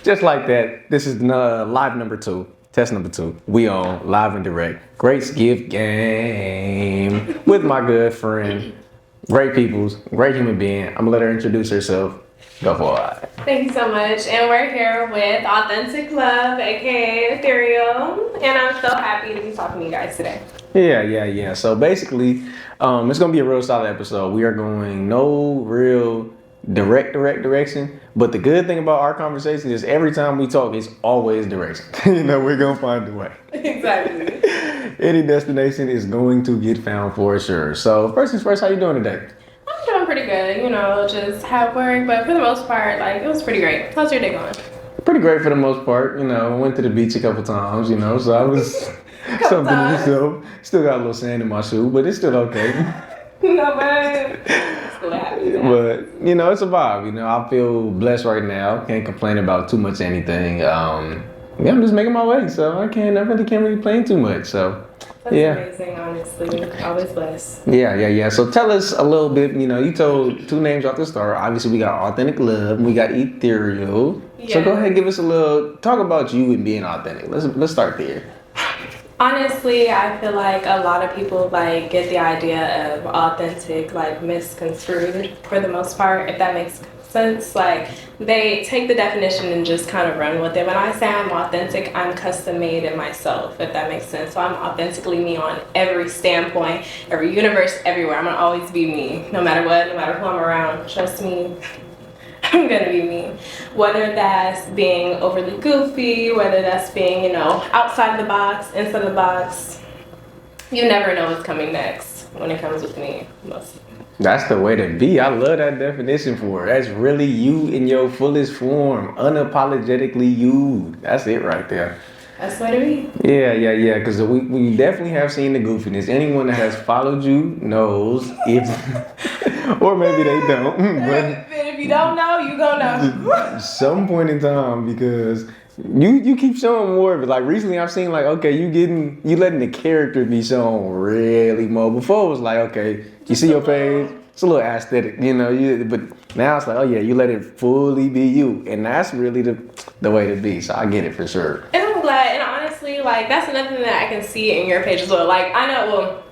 Just like that, this is live number 2, test number 2. We on live and direct. Great gift game with my good friend, great peoples, great human being. I'm gonna let her introduce herself. Go for it. Thank you so much. And we're here with Authentic Love, aka Ethereal. And I'm so happy to be talking to you guys today. Yeah. So basically, it's gonna be a real solid episode. We are going no real direct direction, but the good thing about our conversation is every time we talk, it's always direction. We're gonna find a way. Exactly. Any destination is going to get found for sure. So first things first, how you doing today? I'm doing pretty good, just had work, but for the most part, it was pretty great. How's your day going? Pretty great for the most part. Went to the beach a couple times, so I was something to myself. Still got a little sand in my shoe, but it's still okay. No, man. Still happy. But, it's a vibe. I feel blessed right now. Can't complain about too much anything. I'm just making my way, so I really can't complain too much. So, that's amazing, honestly. Always blessed. Yeah. So tell us a little bit, you told 2 names off the start. Obviously, we got Authentic Love, and we got Ethereal. Yeah. So go ahead and give us talk about you and being authentic. Let's start there. Honestly, I feel like a lot of people get the idea of authentic misconstrued for the most part, if that makes sense. They take the definition and just kind of run with it. When I say I'm authentic, I'm custom made in myself, if that makes sense. So I'm authentically me on every standpoint, every universe, everywhere. I'm gonna always be me, no matter what, no matter who I'm around. Trust me. I'm gonna be me. Whether that's being overly goofy, whether that's being, outside the box, inside the box, you never know what's coming next when it comes with me. Mostly. That's the way to be. I love that definition for it. That's really you in your fullest form, unapologetically you. That's it right there. That's what it is. Yeah. Because we definitely have seen the goofiness. Anyone that has followed you knows if, or maybe they don't. But if you don't know, you gonna know. Some point in time, because you keep showing more of it. Recently, I've seen okay, you letting the character be shown really more. Before it was okay, you see your page. It's a little aesthetic, but now it's oh yeah, you let it fully be you, and that's really the way to be. So I get it for sure. And I'm glad, and honestly, that's another thing that I can see in your page as well. I know, well,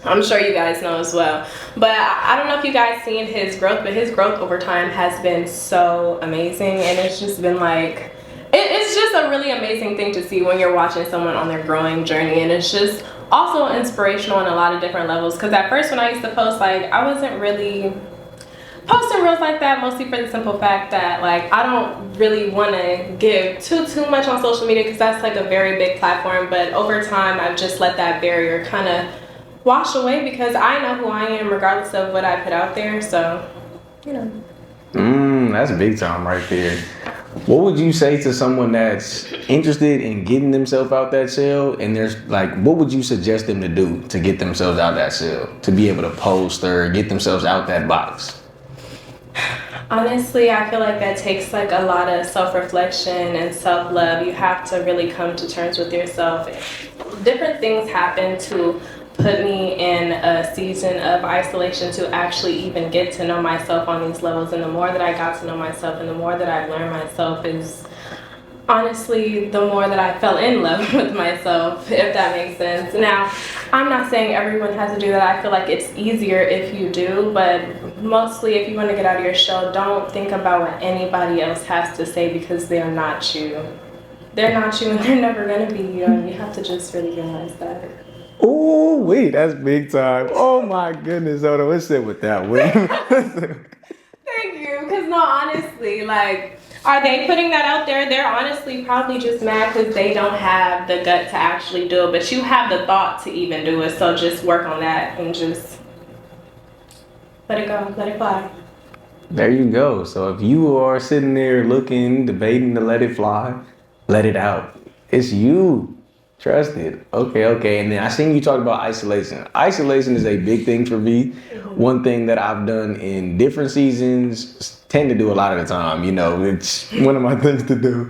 I'm sure you guys know as well, but I don't know if you guys seen his growth, but his growth over time has been so amazing, and it's just been it's just a really amazing thing to see when you're watching someone on their growing journey, and it's just also inspirational on a lot of different levels. Because at first when I used to post, I wasn't really posting reels like that, mostly for the simple fact that I don't really want to give too much on social media, because that's a very big platform. But over time, I've just let that barrier kind of wash away, because I know who I am regardless of what I put out there. So, That's big time right there. What would you say to someone that's interested in getting themselves out that shell, and there's what would you suggest them to do to get themselves out that shell, to be able to post or get themselves out that box? Honestly, I feel that takes a lot of self-reflection and self-love. You have to really come to terms with yourself. Different things happen to put me in a season of isolation to actually even get to know myself on these levels. And the more that I got to know myself and the more that I've learned myself is honestly the more that I fell in love with myself, if that makes sense. Now, I'm not saying everyone has to do that. I feel it's easier if you do, but mostly if you want to get out of your shell, don't think about what anybody else has to say, because they're not you. They're not you, and they're never going to be you, and you have to just really realize that. Oh, wait, that's big time. Oh my goodness, Oda, let's sit with that one. Thank you, because no, honestly, are they putting that out there? They're honestly probably just mad because they don't have the gut to actually do it, but you have the thought to even do it, so just work on that and just let it go, let it fly. There you go. So if you are sitting there looking, debating to let it fly, let it out. It's you. Trust it. Okay. And then I seen you talk about isolation. Isolation is a big thing for me. Mm-hmm. One thing that I've done in different seasons, tend to do a lot of the time. It's one of my things to do.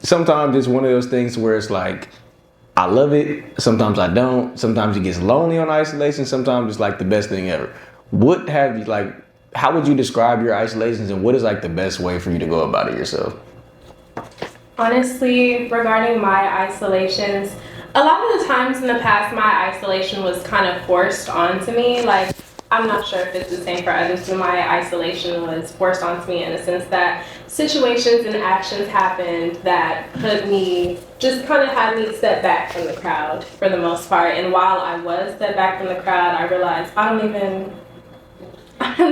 Sometimes it's one of those things where it's I love it. Sometimes I don't. Sometimes it gets lonely on isolation. Sometimes it's the best thing ever. What have you how would you describe your isolations, and what is like the best way for you to go about it yourself? Honestly, regarding my isolations, a lot of the times in the past, my isolation was kind of forced onto me. Like, I'm not sure if it's the same for others, but my isolation was forced onto me in the sense that situations and actions happened that put me, just kind of had me step back from the crowd for the most part. And while I was stepped back from the crowd, I realized I don't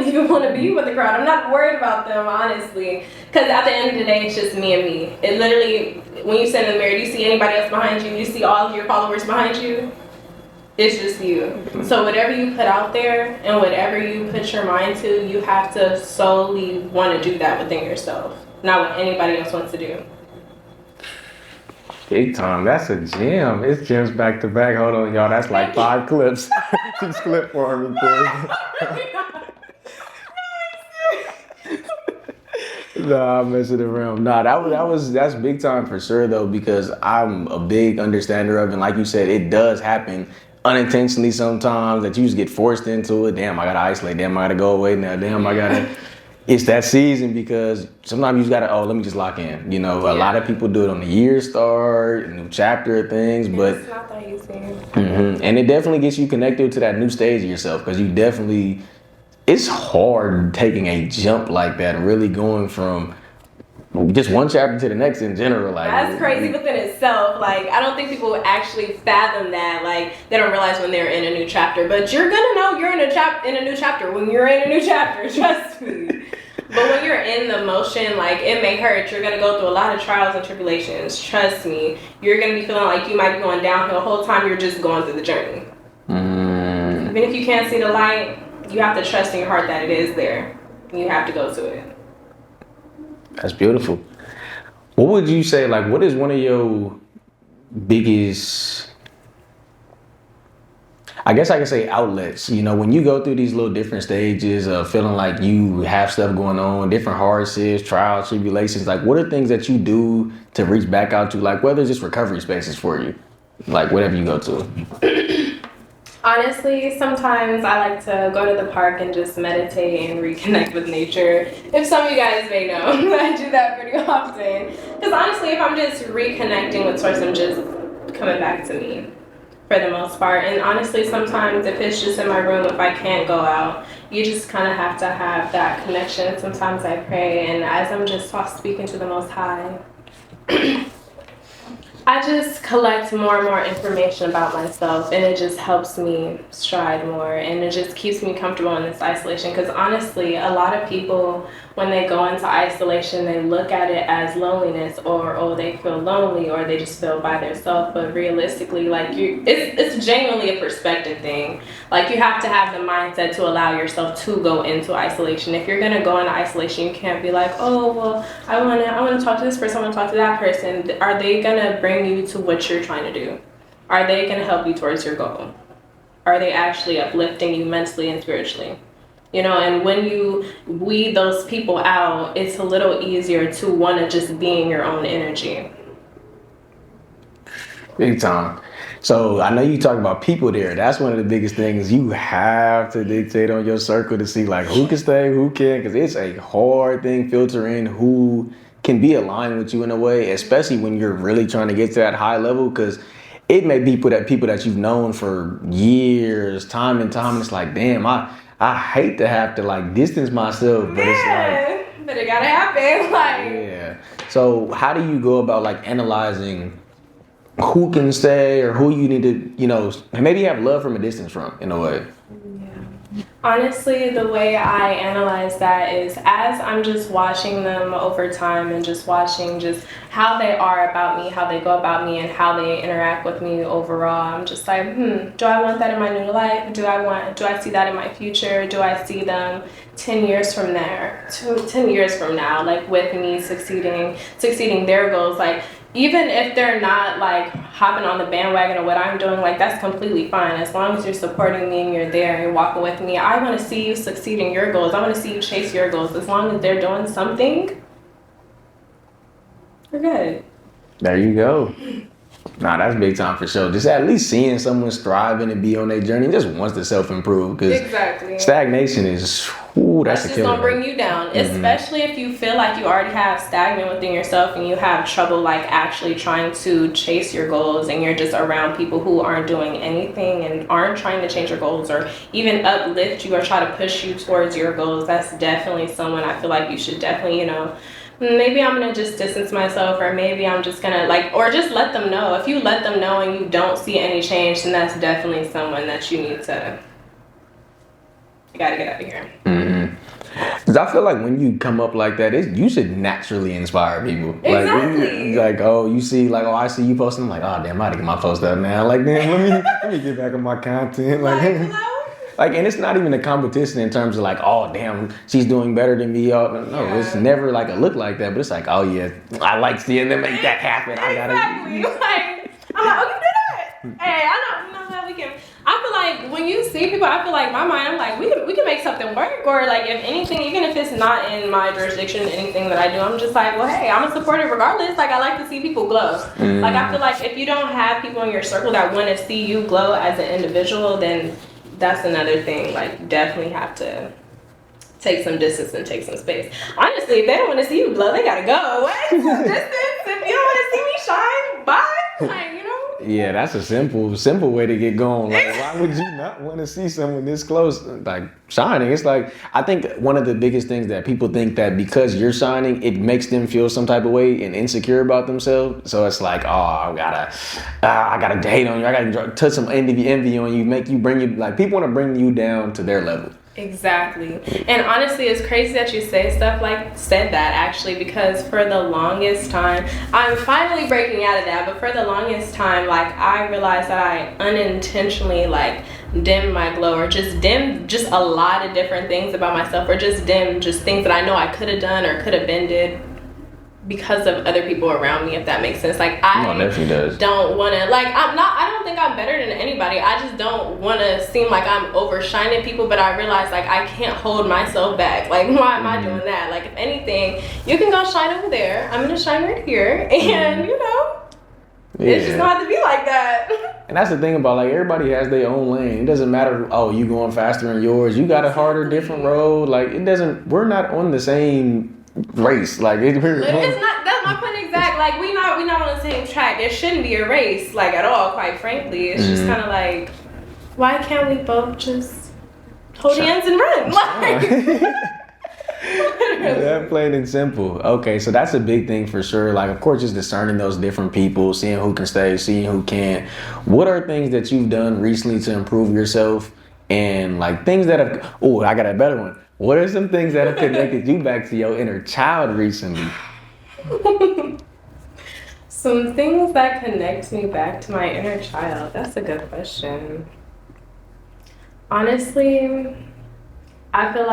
even want to be with the crowd. I'm not worried about them, honestly. Because at the end of the day, it's just me and me. It literally, when you stand in the mirror, do you see anybody else behind you? Do you see all of your followers behind you? It's just you. So whatever you put out there and whatever you put your mind to, you have to solely want to do that within yourself, not what anybody else wants to do. Big time. That's a gem. It's gems back to back. Hold on, y'all. That's like 5 clips. Just clip for me, please. Nah, I'm messing around. Nah, that's big time for sure though, because I'm a big understander of it. And like you said, it does happen unintentionally sometimes that you just get forced into it. Damn, I gotta isolate. Damn, I gotta go away now. Damn, I gotta. It's that season because sometimes you just gotta. Oh, let me just lock in. You know, a lot of people do it on the year start, a new chapter of things, but it's not that easy. And it definitely gets you connected to that new stage of yourself because you definitely. It's hard taking a jump like that, really going from just one chapter to the next in general. Like that's crazy within itself. Like, I don't think people actually fathom that. Like, they don't realize when they're in a new chapter. But you're gonna know you're in a new chapter when you're in a new chapter. Trust me. But when you're in the motion, like, it may hurt. You're gonna go through a lot of trials and tribulations. Trust me. You're gonna be feeling like you might be going downhill the whole time. You're just going through the journey. Even if you can't see the light, you have to trust in your heart that it is there. You have to go to it. That's beautiful. What would you say, like, what is one of your biggest, I guess I can say outlets, you know, when you go through these little different stages of feeling like you have stuff going on, different hardships, trials, tribulations, like what are things that you do to reach back out to, like whether it's just recovery spaces for you, like whatever you go to? Honestly, sometimes I like to go to the park and just meditate and reconnect with nature. If some of you guys may know, I do that pretty often. Because honestly, if I'm just reconnecting with source, I'm just coming back to me for the most part. And honestly, sometimes if it's just in my room, if I can't go out, you just kind of have to have that connection. Sometimes I pray, and as I'm just speaking to the Most High, I just collect more and more information about myself, and it just helps me stride more, and it just keeps me comfortable in this isolation. Because honestly, a lot of people, when they go into isolation, they look at it as loneliness, or oh, they feel lonely, or they just feel by themselves. But realistically, like it's genuinely a perspective thing. Like, you have to have the mindset to allow yourself to go into isolation. If you're gonna go into isolation, you can't be like, oh well, I wanna talk to this person, I wanna talk to that person. Are they gonna bring you to what you're trying to do? Are they gonna help you towards your goal? Are they actually uplifting you mentally and spiritually? You know, and when you weed those people out, it's a little easier to want to just be in your own energy. Big time. So I know you talk about people there. That's one of the biggest things. You have to dictate on your circle to see like who can stay, who can, because it's a hard thing filtering who can be aligned with you in a way, especially when you're really trying to get to that high level, because it may be people that you've known for years, time and time, and it's like, damn, I hate to have to like distance myself, but it's like, but it gotta happen. Like, yeah. So how do you go about like analyzing who can stay or who you need to, you know, maybe have love from a distance from in a way? Honestly, the way I analyze that is as I'm just watching them over time and just watching just how they are about me, how they go about me, and how they interact with me overall. I'm just like, do I want that in my new life? Do I see that in my future? Do I see them 10 years from there, 10 years from now, like with me succeeding their goals? Like, even if they're not like hopping on the bandwagon of what I'm doing, like that's completely fine. As long as you're supporting me and you're there and you're walking with me, I want to see you succeeding your goals. I want to see you chase your goals. As long as they're doing something, we're good. There you go. Nah, that's big time for sure. Just at least seeing someone striving to be on their journey just wants to self-improve, because Exactly. stagnation is Ooh, That's that's a just killer. gonna bring you down, especially if you feel like you already have stagnant within yourself and you have trouble like actually trying to chase your goals, and you're just around people who aren't doing anything and aren't trying to change your goals or even uplift you or try to push you towards your goals. That's definitely someone I feel like you should definitely, maybe I'm gonna just distance myself, or maybe I'm just gonna or just let them know. If you let them know and you don't see any change, then that's definitely someone that you gotta get out of here. Because I feel like when you come up like that, you should naturally inspire people. Exactly. You see, I see you posting. I'm like, oh damn, I gotta get my post up now. Like, damn, let me get back on my content. And it's not even a competition in terms of oh damn, she's doing better than me. No, it's never like a look like that. But it's like, oh yeah, I like seeing them make that happen. Exactly. I'm like, oh, you did it. Hey, I know that we can. I feel like when you see people, I feel like my mind, I'm like, we can make something work, or if anything, even if it's not in my jurisdiction, anything that I do, I'm just like, well, hey, I'm gonna support it regardless. I like to see people glow. I feel like if you don't have people in your circle that want to see you glow as an individual, then that's another thing. You definitely have to take some distance and take some space. Honestly, if they don't want to see you glow, they gotta go. What? Distance? If you don't want to see me shine, bye. Yeah, that's a simple way to get going. Why would you not want to see someone this close, shining? It's I think one of the biggest things that people think that because you're shining, it makes them feel some type of way and insecure about themselves. So it's I gotta hate on you. I gotta touch some envy on you, bring you people want to bring you down to their level. Exactly. And honestly, it's crazy that you said that actually, because for the longest time, I'm finally breaking out of that, but for the longest time, I realized that I unintentionally dimmed my glow, or just dimmed just a lot of different things about myself, or just dimmed just things that I know I could have done or could have been did because of other people around me, if that makes sense. Definitely does. Don't want to I don't think I'm better than anybody. I just don't want to seem like I'm overshining people, but I realize I can't hold myself back. Why am I doing that? If anything, you can go shine over there, I'm gonna shine right here, and it just don't have to be like that. And that's the thing about everybody has their own lane. It doesn't matter, you going faster than yours, you got a harder, different road. We're not on the same race. It's not, that's my point exact. We not on the same track. There shouldn't be a race at all, quite frankly. It's just kind of why can't we both just hold hands and run? That plain and simple. Okay, so that's a big thing for sure. Of course, just discerning those different people, seeing who can stay, seeing who can't. What are things that you've done recently to improve yourself, and things that have I got a better one. What are some things that have connected you back to your inner child recently? Some things that connect me back to my inner child. That's a good question. Honestly, I feel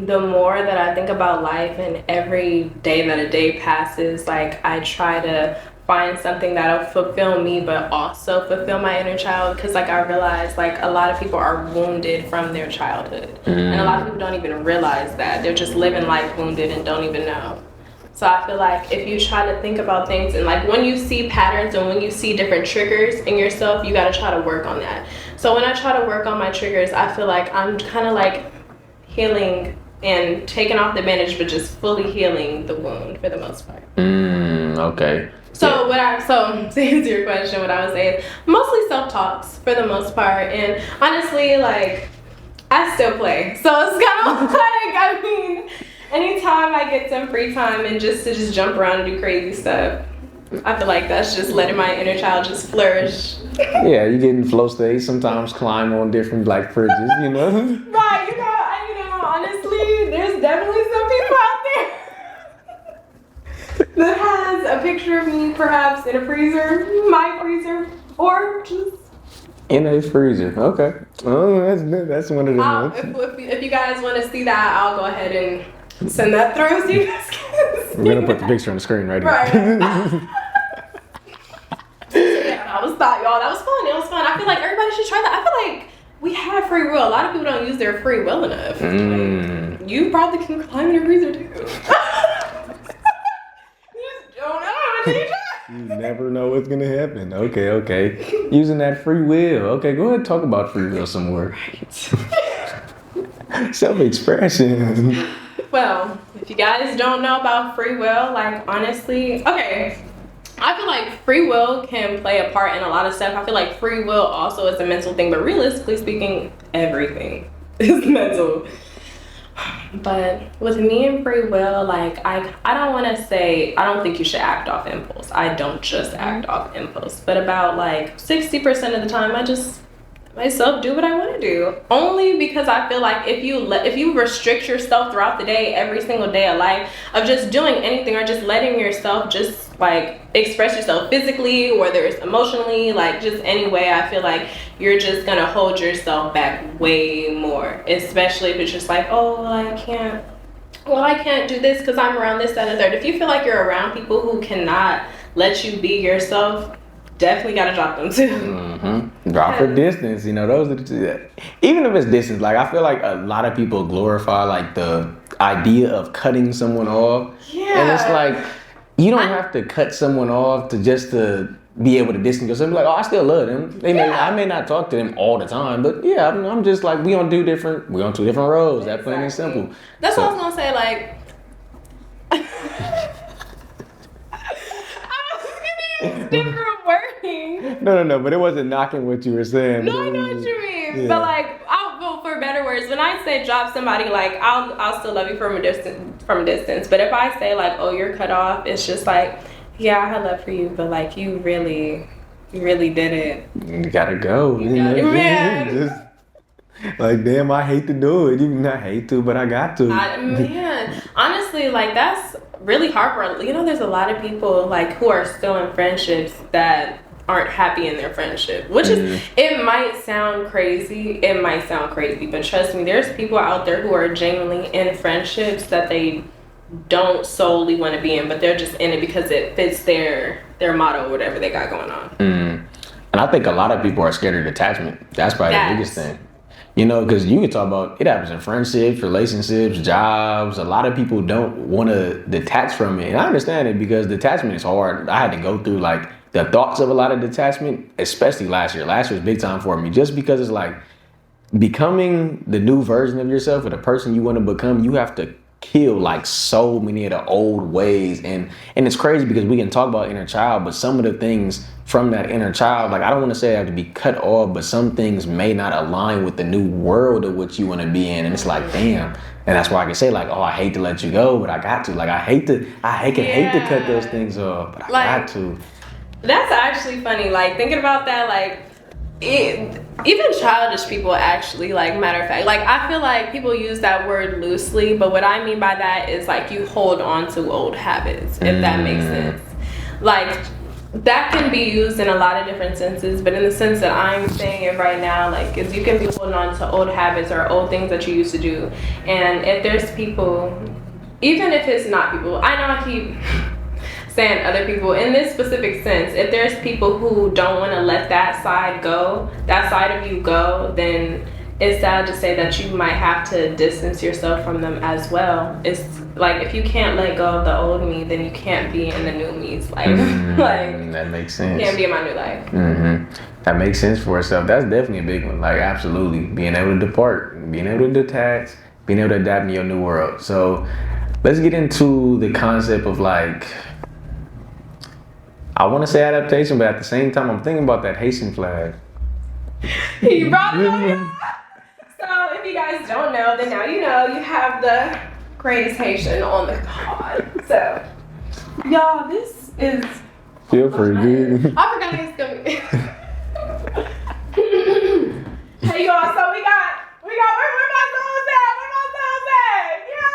the more that I think about life, and every day that a day passes, I try to find something that'll fulfill me, but also fulfill my inner child. Because I realize a lot of people are wounded from their childhood, and a lot of people don't even realize that. They're just living life wounded and don't even know. So I feel if you try to think about things, and when you see patterns and when you see different triggers in yourself, you got to try to work on that. So when I try to work on my triggers, I feel I'm kind of healing and taking off the bandage, but just fully healing the wound for the most part. Okay. So to answer your question, what I would say is mostly self-talks for the most part, and honestly, I still play, so it's kind of anytime I get some free time and just to jump around and do crazy stuff, I feel that's just letting my inner child just flourish. Yeah, you get in flow state, sometimes climb on different fridges, Right, honestly, there's definitely some people out there that has a picture of me perhaps in a freezer, my freezer, or just in a freezer. Okay. Oh, that's one of the ones. If you guys want to see that, I'll go ahead and send that through so you guys can see. We're gonna put the picture on the screen right here. Right. Yeah, that was fun, y'all. That was fun. It was fun. I feel everybody should try that. I feel we have free will. A lot of people don't use their free will enough. You probably can climb in a freezer too. You just don't know until you try. You never know what's gonna happen. Okay. Using that free will. Okay, go ahead and talk about free will some more. Right. Self-expression. Well, if you guys don't know about free will, like honestly, okay. I feel like free will can play a part in a lot of stuff. I feel like free will also is a mental thing, but realistically speaking, everything is mental. But with me and free will, like I don't want to say I don't think you should act off impulse. I don't just act off impulse, but about like 60% of the time, I just myself do what I want to do. Only because I feel like if you restrict yourself throughout the day, every single day of life, of just doing anything or just letting yourself just like express yourself physically, whether it's emotionally, like just any way, I feel like you're just gonna hold yourself back way more. Especially if it's just like, oh, I can't do this because I'm around this, that, and the third. If you feel like you're around people who cannot let you be yourself, definitely gotta drop them too. Mm-hmm. Drop for distance, you know, those are the two. Even if it's distance, like I feel like a lot of people glorify like the idea of cutting someone off. Yeah. And it's like, you don't have to cut someone off to be able to distance yourself. Be like, oh, I still love them. I may not talk to them all the time, but yeah, I'm just like, we on two different roads. That plain and simple. That's what I was gonna say, like different wording. No, but it wasn't knocking what you were saying. No, I know what you mean. Yeah. But like, I'll go for better words. When I say drop somebody, like I'll still love you from a distance. But if I say like, oh, you're cut off, it's just like, yeah, I had love for you, but like you really did it. You gotta go. Man. Just like, damn, I hate to do it. Even I hate to, but I got to. Man, honestly, like that's really hard for, you know, there's a lot of people like who are still in friendships that aren't happy in their friendship, which is, it might sound crazy, but trust me, there's people out there who are genuinely in friendships that they don't solely want to be in, but they're just in it because it fits their motto or whatever they got going on. And I think a lot of people are scared of detachment. That's probably the biggest thing. You know, because you can talk about, it happens in friendships, relationships, jobs. A lot of people don't want to detach from it. And I understand it because detachment is hard. I had to go through like the thoughts of a lot of detachment, especially last year. Last year was big time for me just because it's like becoming the new version of yourself or the person you want to become. You have to kill like so many of the old ways. And it's crazy because we can talk about inner child, but some of the things from that inner child, like I don't want to say I have to be cut off, but some things may not align with the new world of what you want to be in. And it's like, damn. And that's why I can say like, oh, I hate to let you go, but I got to. Like I hate to cut those things off, but I got to. That's actually funny. Like thinking about that, like even childish people actually, like matter of fact, like I feel like people use that word loosely, but what I mean by that is like you hold on to old habits, if that makes sense. Like that can be used in a lot of different senses, but in the sense that I'm saying it right now, like is you can be holding on to old habits or old things that you used to do. And if there's people, even if it's not people, I know I keep saying other people in this specific sense, if there's people who don't want to let that side go, that side of you go, then it's sad to say that you might have to distance yourself from them as well. It's like if you can't let go of the old me, then you can't be in the new me's life. Like that makes sense. You can't be in my new life. That makes sense for itself. That's definitely a big one. Like absolutely, being able to depart, being able to detach, being able to adapt in your new world. So let's get into the concept of like, I want to say adaptation, but at the same time, I'm thinking about that Haitian flag. You brought it up. So if you guys don't know, then now you know. You have the greatest Haitian on the pod. So, y'all, this is. Feel free, dude. I forgot it's gonna be. Hey, y'all. So we got. Where my souls at? Yeah.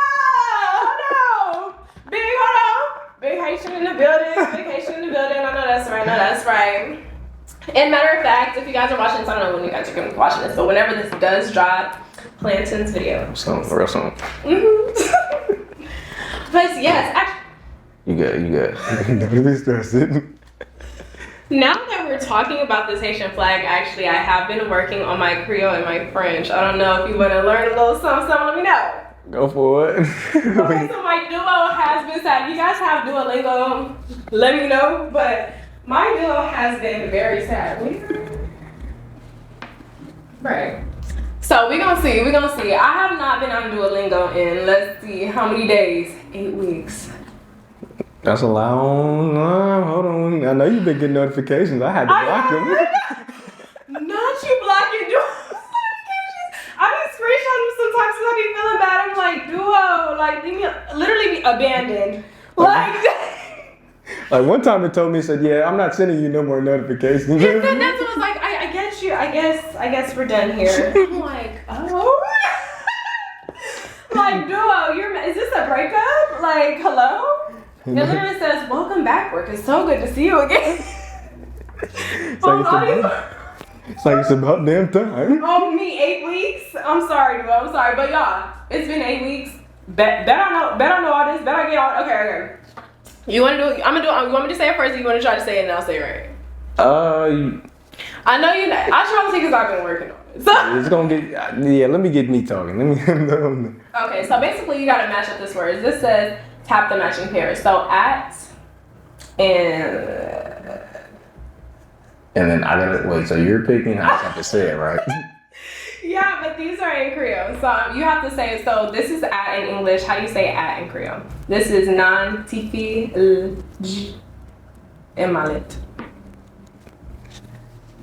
Hold on. Big Haitian in the building. I know that's right. And matter of fact, if you guys are watching this, I don't know when you guys are going to be watching this, but whenever this does drop, Planton's video. Real soon. But yes, actually. You good. Don't be stressing. Now that we're talking about this Haitian flag, actually, I have been working on my Creole and my French. I don't know if you want to learn a little something, let me know. Go for it. Okay, so my duo has been sad. You guys have Duolingo, let me know, but my duo has been very sad. Right. So we're gonna see. I have not been on Duolingo in, let's see, how many days? 8 weeks. That's a long. Hold on. I know you've been getting notifications. I had to block them. Not you blocking notifications. I be screenshotting them sometimes because I be feeling bad. I'm like, Duo, like, leave me, literally be abandoned. Like, like one time it told me, it said, yeah, I'm not sending you no more notifications. that's what I was like, I get you. I guess we're done here. I'm like, oh. Like, Duo, is this a breakup? Like, hello? It literally says, welcome back, work. It's so good to see you again. It's like it's about damn time. Oh, me, 8 weeks? I'm sorry, Duo. I'm sorry. But y'all, it's been 8 weeks. Bet I know all this. Bet I get all. Okay. You want to do it? I'm going to do it. You want me to say it first or you want to try to say it and I'll say it right? I know you know. I try to see because I've been working on it. So. It's going to get, yeah, let me get me talking. Okay, so basically you got to match up this word. This says tap the matching pairs. So at and then I gotta wait. So you're picking. I just have to say it, right? Yeah, but these are in Creole, so you have to say it. So this is at in English. How do you say at in Creole? This is non tifi j emalet.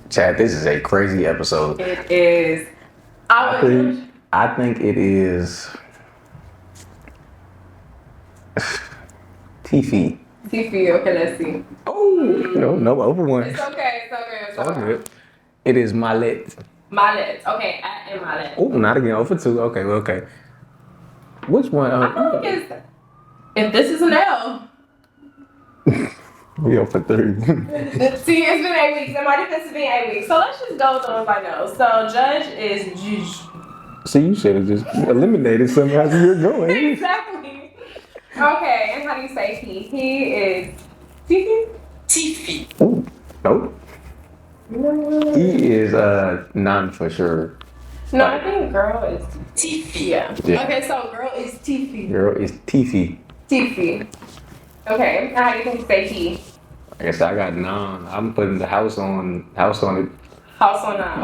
Chad, this is a crazy episode. It is. I think it is. Tifi. Tifi. Okay, let's see. Oh no, over one. It's okay. It's okay. It is Malet. Malet. Okay, at and Malet. Oh, not again. Over two. Okay. Which one? I feel like it's. If this is an L. We over three. See, it's been 8 weeks. And my defense has been 8 weeks. So let's just go with the ones I know. So judge is juge. So you should have just eliminated somehow as you're going. Exactly. Okay, and how do you say he? He is Tifi? Tifi. Oh, nope. He is none for sure. No, I think girl is Tifi. yeah. Yeah. Okay, so girl is Tifi. Girl is Tifi. Tifi. Okay, and how do you think you say he? I guess I got none. I'm putting the house on it. House on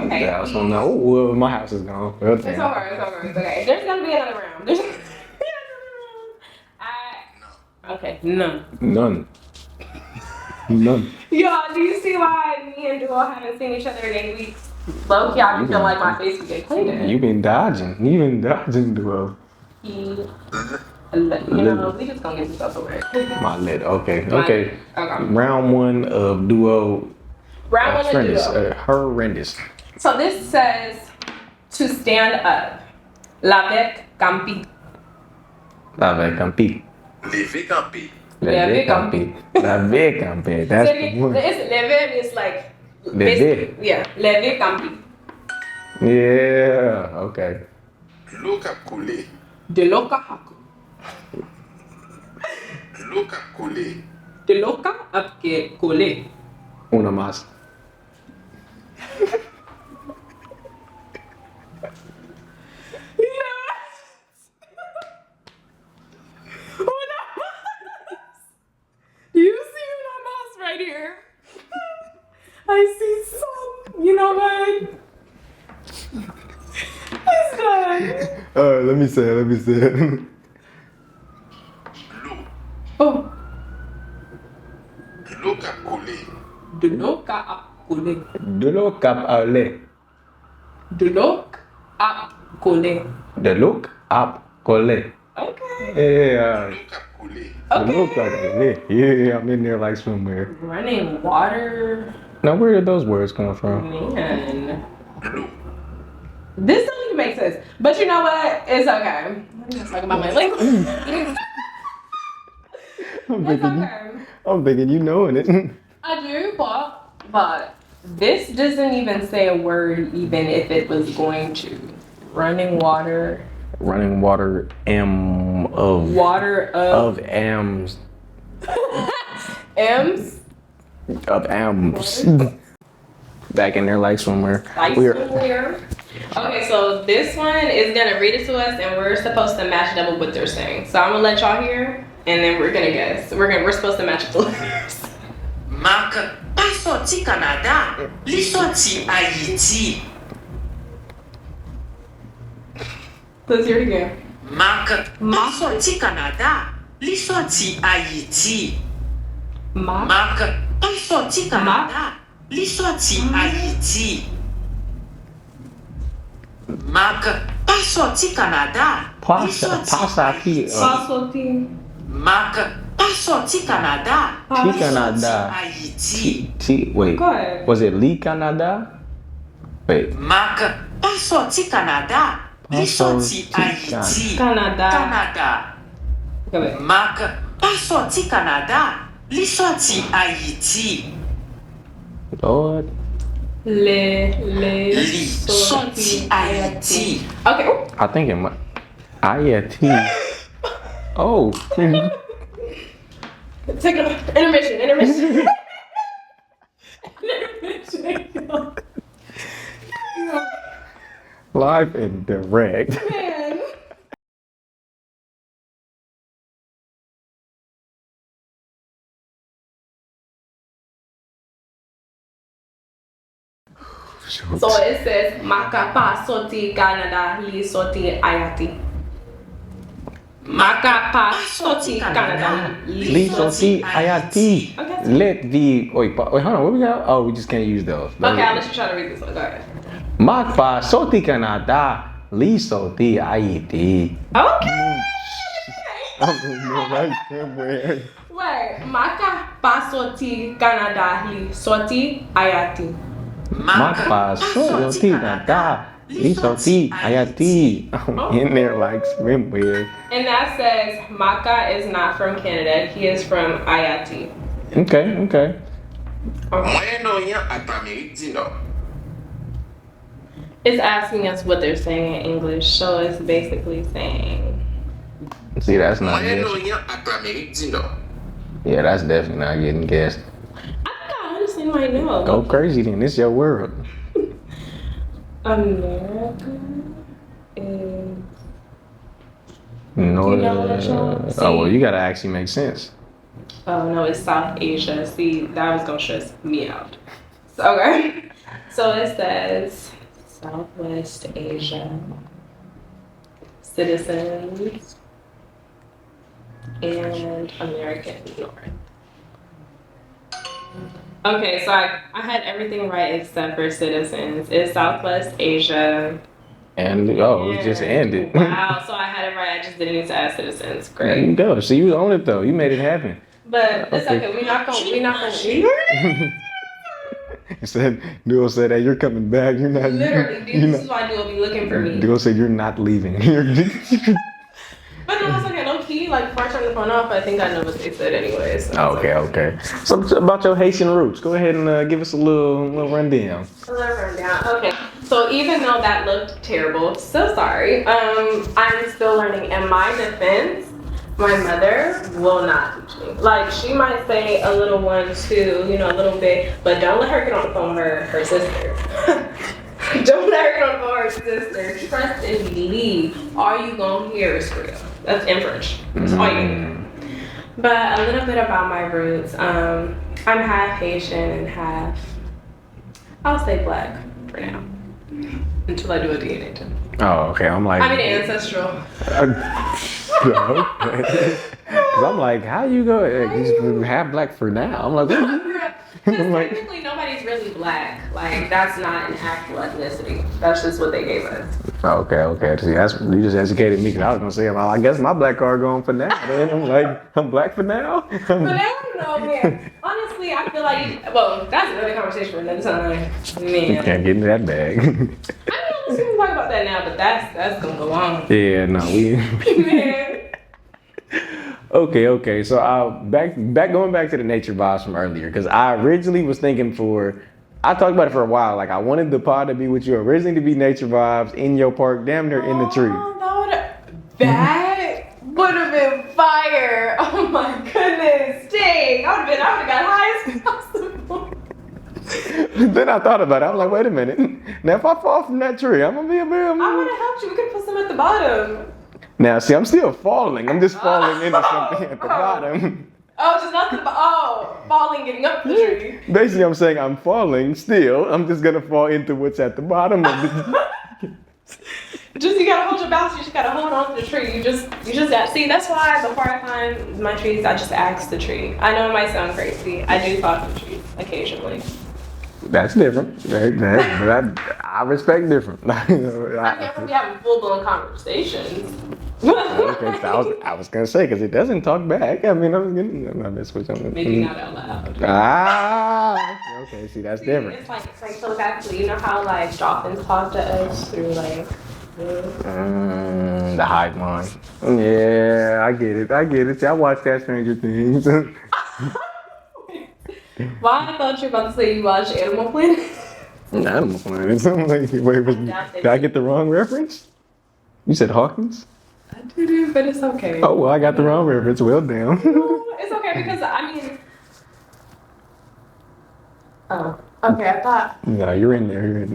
okay. The house on. Oh, well, my house is gone. Well, It's over. It's okay. There's gonna be another round. There's okay, none. None. Y'all, do you see why me and Duo haven't seen each other in 8 weeks? Low key, I feel like my face would get cleaner. You've been dodging, Duo. You know, we just gonna get this over with. My lid. Okay. Round one of Duo. Round one of Duo. Horrendous. So this says to stand up. Lavec campi. Lave campi. Lever campi. Leve campi. Lave campi. That's the one. Leve means like. Leve. Yeah, leve campi. Yeah. Okay. L'eau cap coulé. De l'eau haku. L'eau cap coulé. De l'eau ap ke kole. Una más. Do you see una más right here? I see some. You know what? It's done. Let me say it. L'eau. Oh. L'eau cap coulé. De l'eau ap kole. De l'eau cap à lait. De l'eau ap kole. De l'eau ap collé. Okay. Yeah. L'eau cap coulé. De l'eau cap à lait. Yeah, I'm in there like somewhere. Running water. Now, where did those words come from? Man. L'eau. This don't even make sense. But you know what? It's okay. Let me just talk about my language. It's okay. I'm thinking you knowing it. I do, but this doesn't even say a word even if it was going to. Running water. Running water of Water of M's. M's. Of M's. Back in there like somewhere. Okay, so this one is gonna read it to us and we're supposed to match them with what they're saying. So I'm gonna let y'all hear and then we're gonna guess. We're supposed to match it to letters. Marc, pas sorti Canada, li sorti Haïti. Let's hear it again. Marc pas sorti Canada, li sorti Haïti. Marc pas sorti Canada, li sorti Haïti. Marc pas sorti Canada, li sorti Haïti. Marc pas sorti Canada, li sorti Haïti. Wait. Go ahead. Was it Lee Canada? Wait. Marc pas sorti Canada, li sorti Haïti. Canada. Go ahead. Marc pas sorti Canada, li sorti Haïti. Lord. Li sorti Haïti. Okay. Ooh. I think it might. IAT. Oh. Take an intermission. Intermission. Live and direct. Man. So it says Maka pa sorti Canada, li sorti Haiti. Maka pa sorti Canada, Lee Soti Ayati. Okay. Let the wait, hold on. What we got? Oh, we just can't use those. Okay, I'll let you try to read this one. Go ahead. Makpa Soti Canada. Lee Soti Ayati. Okay. Right somewhere. Wait, Maka pa sorti Canada, li sorti Haiti. Makpa Soti Canada. Lee Soti Ayati. I'm in there like swimwear. And that says Maka is not from Canada. He is from Haiti. Okay. Moyen-Orient at Amérique du Nord. It's asking us what they're saying in English, so it's basically saying. See, that's not guessed. Moyen-Orient at Amérique du Nord. Yeah, that's definitely not getting guessed. I think I honestly might know. Go crazy then. It's your world. America is. Northern. know what y'all Oh see? well, you gotta actually make sense. Oh no, it's South Asia. See, that was gonna stress me out. So, okay. So it says Southwest Asia citizens and American North. Okay, so I had everything right except for citizens. It's Southwest Asia. And it just ended. Wow, so I had it right. I just didn't need to add citizens. There you Great. go. So you on it though. You made it happen. But it's Okay. okay. We're not gonna Said Duo said, "Hey, you're coming back. You're not. literally, dude, You're this is why Duo be looking for me. Duo said you're not leaving. But no, it's okay. Low key, like before I turn the phone off, I think I know what they said anyways. So it's Okay. So about your Haitian roots, go ahead and give us a little rundown. A little rundown. Okay. So even though that looked terrible, so sorry. I'm still learning. In my defense, my mother will not teach me. Like she might say a little one, two, a little bit, but don't let her get on the phone with her sister. Don't let her get on the phone with her sister. Trust and believe. All you gonna hear is real. That's in French. That's all you hear. But a little bit about my roots. I'm half Haitian and half, I'll say black for now. Until I do a DNA test. Oh, okay. I'm like, I mean ancestral. okay. 'Cause I'm like, how you go? You half black for now. I'm like, what? Because Like- technically nobody's really black. Like that's not an actual ethnicity. That's just what they gave us. Okay. See, you just educated me because I was gonna say, well, I guess my black card going for now. Then I'm like, I'm black for now. But now no man. Honestly, I feel like that's another conversation for another time. You Man. can't get into that bag. I mean, let's even talk about that now, but that's gonna go on. Yeah, no, we. Man. Okay. So going back to the nature vibes from earlier, because I originally was thinking I talked about it for a while. Like I wanted the pod to be with you originally to be nature vibes in your park, damn near in the tree. That would have been fire. Oh my goodness. Dang. I would have got high as possible. Then I thought about it. I'm like, wait a minute. Now if I fall from that tree, I'm gonna be a bear. I would have helped you. We could put some at the bottom. Now see, I'm still falling. I'm just falling into something at the bottom. Oh, just not falling, getting up the tree. Basically, I'm saying I'm falling still. I'm just gonna fall into what's at the bottom of the. Just you gotta hold your balance. You just gotta hold on to the tree. You just got see. That's why before I find my trees, I just ask the tree. I know it might sound crazy. I do talk to trees occasionally. That's different. I respect different. I can't be having full blown conversations. Okay, so I was gonna say because it doesn't talk back. I mean, I'm mess with something. Maybe not out loud. Okay. See, that's different. It's like telepathically. You know how like dolphins talk to us through like. The hive mind. Yeah, I get it. See, I watched that Stranger Things. Why I thought you were about to say you watched Animal Planet? Animal Planet. I'm like, did I get the wrong reference? You said Hawkins? I do, but it's okay. Oh, well, I got the wrong reference. Well, damn. It's okay because I mean. Oh, okay. I thought. No, you're in there.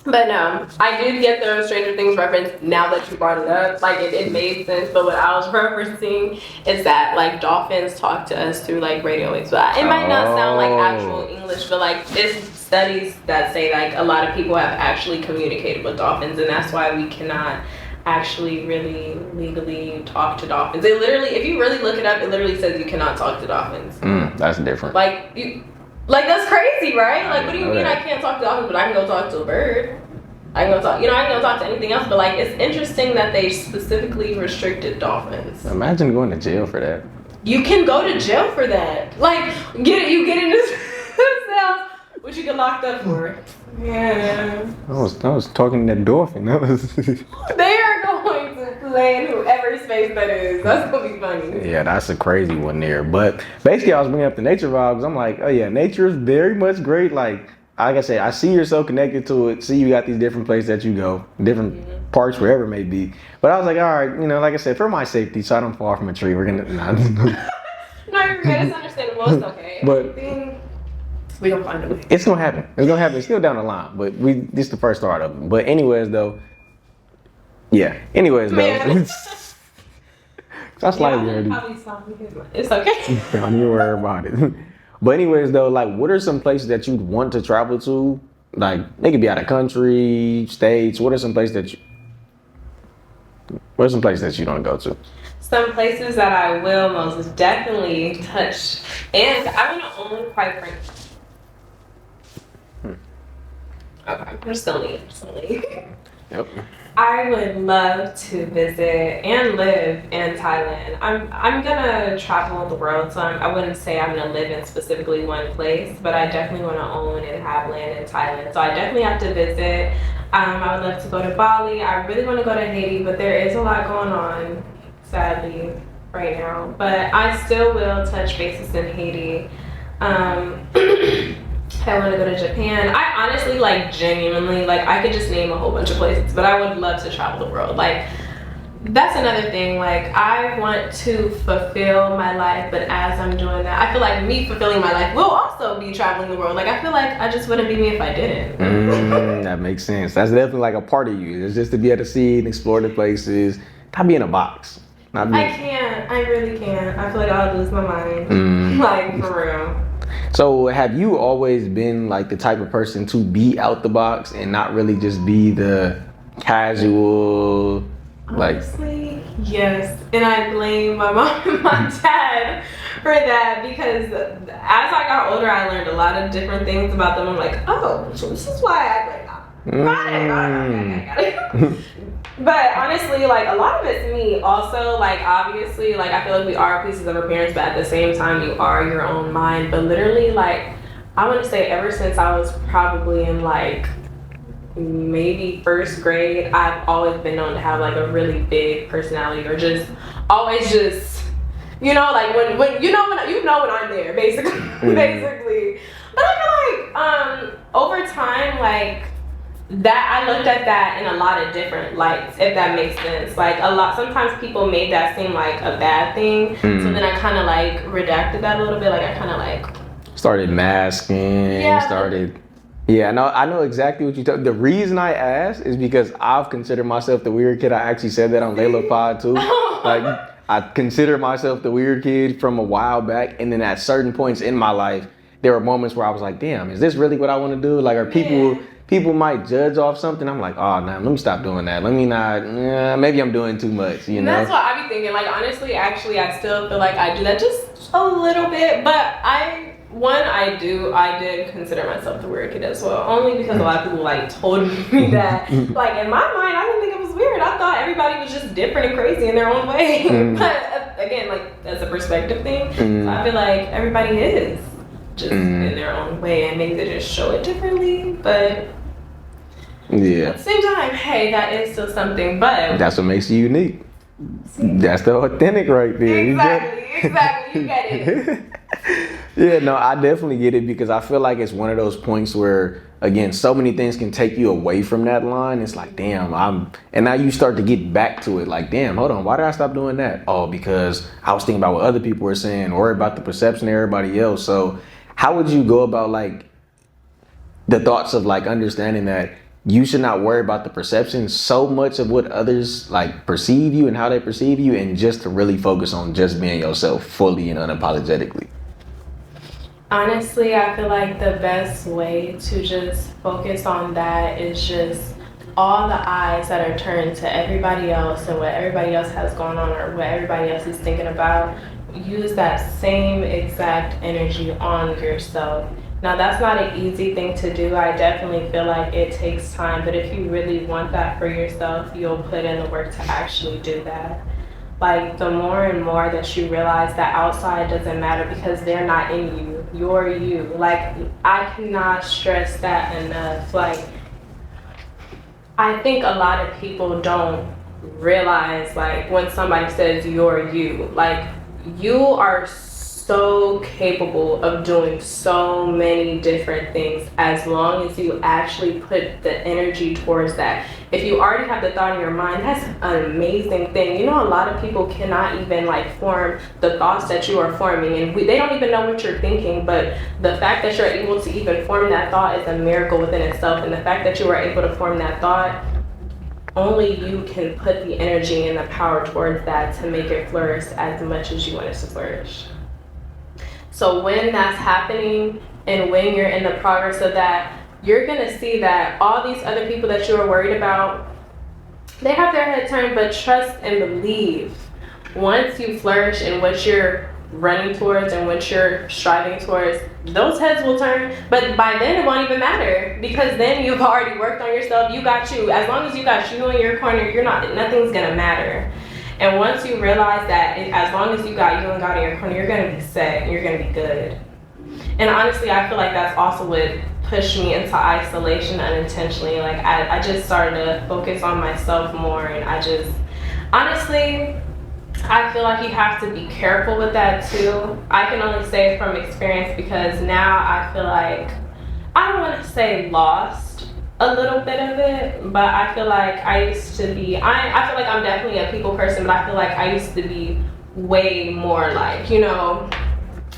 But no, I did get the Stranger Things reference now that you brought it up. Like it made sense. But what I was referencing is that like dolphins talk to us through like radio waves. But it might not sound like actual English, but like there's studies that say like a lot of people have actually communicated with dolphins, and that's why we cannot actually really legally talk to dolphins. It literally, if you really look it up, it literally says you cannot talk to dolphins. That's different. Like you. Like that's crazy, right? Like, what do you mean I can't talk to dolphins, but I can go talk to a bird? I can go talk, I can go talk to anything else. But like, it's interesting that they specifically restricted dolphins. Imagine going to jail for that. You can go to jail for that. Like, you get in this cell, what you get locked up for? Yeah. I was talking to that dolphin. That was. They are going to play in whoever's face that is. That's gonna be funny. Yeah, that's a crazy one there. But basically, I was bringing up the nature vibes. I'm like, oh yeah, nature is very much great. Like I said, I see you're so connected to it. See, you got these different places that you go, different parks, wherever it may be. But I was like, all right, like I said, for my safety, so I don't fall from a tree. We're gonna. No, you're good. It's understandable. It's okay. But we gonna find a way. it's gonna happen. It's gonna happen. It's still down the line. But this is the first start of it. But anyways, though. Yeah. Anyways, though. That's slightly dirty. It's okay. Don't you worry about it. But anyways, though, like, what are some places that you'd want to travel to? Like, they could be out of country, states. What are some places that you don't go to? Some places that I will most definitely touch, and I want to own, quite frankly. Okay, I'm just gonna leave. Yep. I would love to visit and live in Thailand. I'm gonna travel the world, so I wouldn't say I'm gonna live in specifically one place, but I definitely want to own and have land in Thailand. So I definitely have to visit. I would love to go to Bali. I really want to go to Haiti, but there is a lot going on, sadly, right now. But I still will touch bases in Haiti. I want to go to Japan. I honestly, like, genuinely, like, I could just name a whole bunch of places, but I would love to travel the world. Like, that's another thing. Like, I want to fulfill my life, but as I'm doing that, I feel like me fulfilling my life will also be traveling the world. Like, I feel like I just wouldn't be me if I didn't. That makes sense. That's definitely like a part of you. It's just to be able to see and explore the places. Not be in a box. I can't. I really can't. I feel like I'll lose my mind. Like, for real. So have you always been like the type of person to be out the box and not really just be the casual, like? Honestly, yes. And I blame my mom and my dad for that, because as I got older, I learned a lot of different things about them. I'm like, oh, so this is why I like, got it. But honestly, like, a lot of it's me also. Like, obviously, like, I feel like we are pieces of our parents, but at the same time, you are your own mind. But literally, like, I want to say ever since I was probably in, like, maybe first grade, I've always been known to have, like, a really big personality, or just always just, like, when when I'm there, basically. Basically. But I feel like over time, like, that I looked at that in a lot of different lights, if that makes sense. Like, sometimes people made that seem like a bad thing. So then I kind of like redacted that a little bit. Like, I kind of like started masking. Yeah, I know exactly what you talk. The reason I asked is because I've considered myself the weird kid. I actually said that on Layla Pod too. Like, I consider myself the weird kid from a while back, and then at certain points in my life, there were moments where I was like, damn, is this really what I want to do? Like, are people might judge off something? I'm like, oh, nah, let me stop doing that. Let me not, maybe I'm doing too much, you know? That's what I be thinking. Like, honestly, actually, I still feel like I do that just a little bit. But I did consider myself the weird kid as well. Only because a lot of people, like, told me that. Like, in my mind, I didn't think it was weird. I thought everybody was just different and crazy in their own way. But, again, like, that's a perspective thing. So I feel like everybody is just in their own way. And maybe they just show it differently. But yeah, at the same time, hey, that is still something. But that's what makes you unique. That's the authentic right there. Exactly. You get it. Yeah, no, I definitely get it, because I feel like it's one of those points where, again, so many things can take you away from that line. It's like, damn, and now you start to get back to it. Like, damn, hold on, why did I stop doing that? Oh, because I was thinking about what other people were saying, worried about the perception of everybody else. So how would you go about, like, the thoughts of, like, understanding that you should not worry about the perception so much of what others, like, perceive you and how they perceive you, and just to really focus on just being yourself fully and unapologetically? Honestly, I feel like the best way to just focus on that is just all the eyes that are turned to everybody else and what everybody else has going on or what everybody else is thinking about. Use that same exact energy on yourself. Now, that's not an easy thing to do. I definitely feel like it takes time, but if you really want that for yourself, you'll put in the work to actually do that. Like, the more and more that you realize that outside doesn't matter because they're not in you, you're you. Like, I cannot stress that enough. Like, I think a lot of people don't realize, like, when somebody says you're you, like, you are so capable of doing so many different things as long as you actually put the energy towards that. If you already have the thought in your mind, that's an amazing thing. You know, a lot of people cannot even, like, form the thoughts that you are forming, and they don't even know what you're thinking, but the fact that you're able to even form that thought is a miracle within itself. And the fact that you are able to form that thought, only you can put the energy and the power towards that to make it flourish as much as you want it to flourish. So when that's happening and when you're in the progress of that, you're gonna see that all these other people that you are worried about, they have their head turned, but trust and believe. Once you flourish in what you're running towards and what you're striving towards, those heads will turn, but by then it won't even matter, because then you've already worked on yourself. You got you. As long as you got you in your corner, nothing's gonna matter. And once you realize that, as long as you got you and God in your corner, you're going to be set, you're going to be good. And honestly, I feel like that's also what pushed me into isolation unintentionally. Like, I just started to focus on myself more, and honestly, I feel like you have to be careful with that too. I can only say from experience, because now I feel like, I don't want to say lost a little bit of it, but I feel like I used to be, I feel like I'm definitely a people person, but I feel like I used to be way more, like, you know,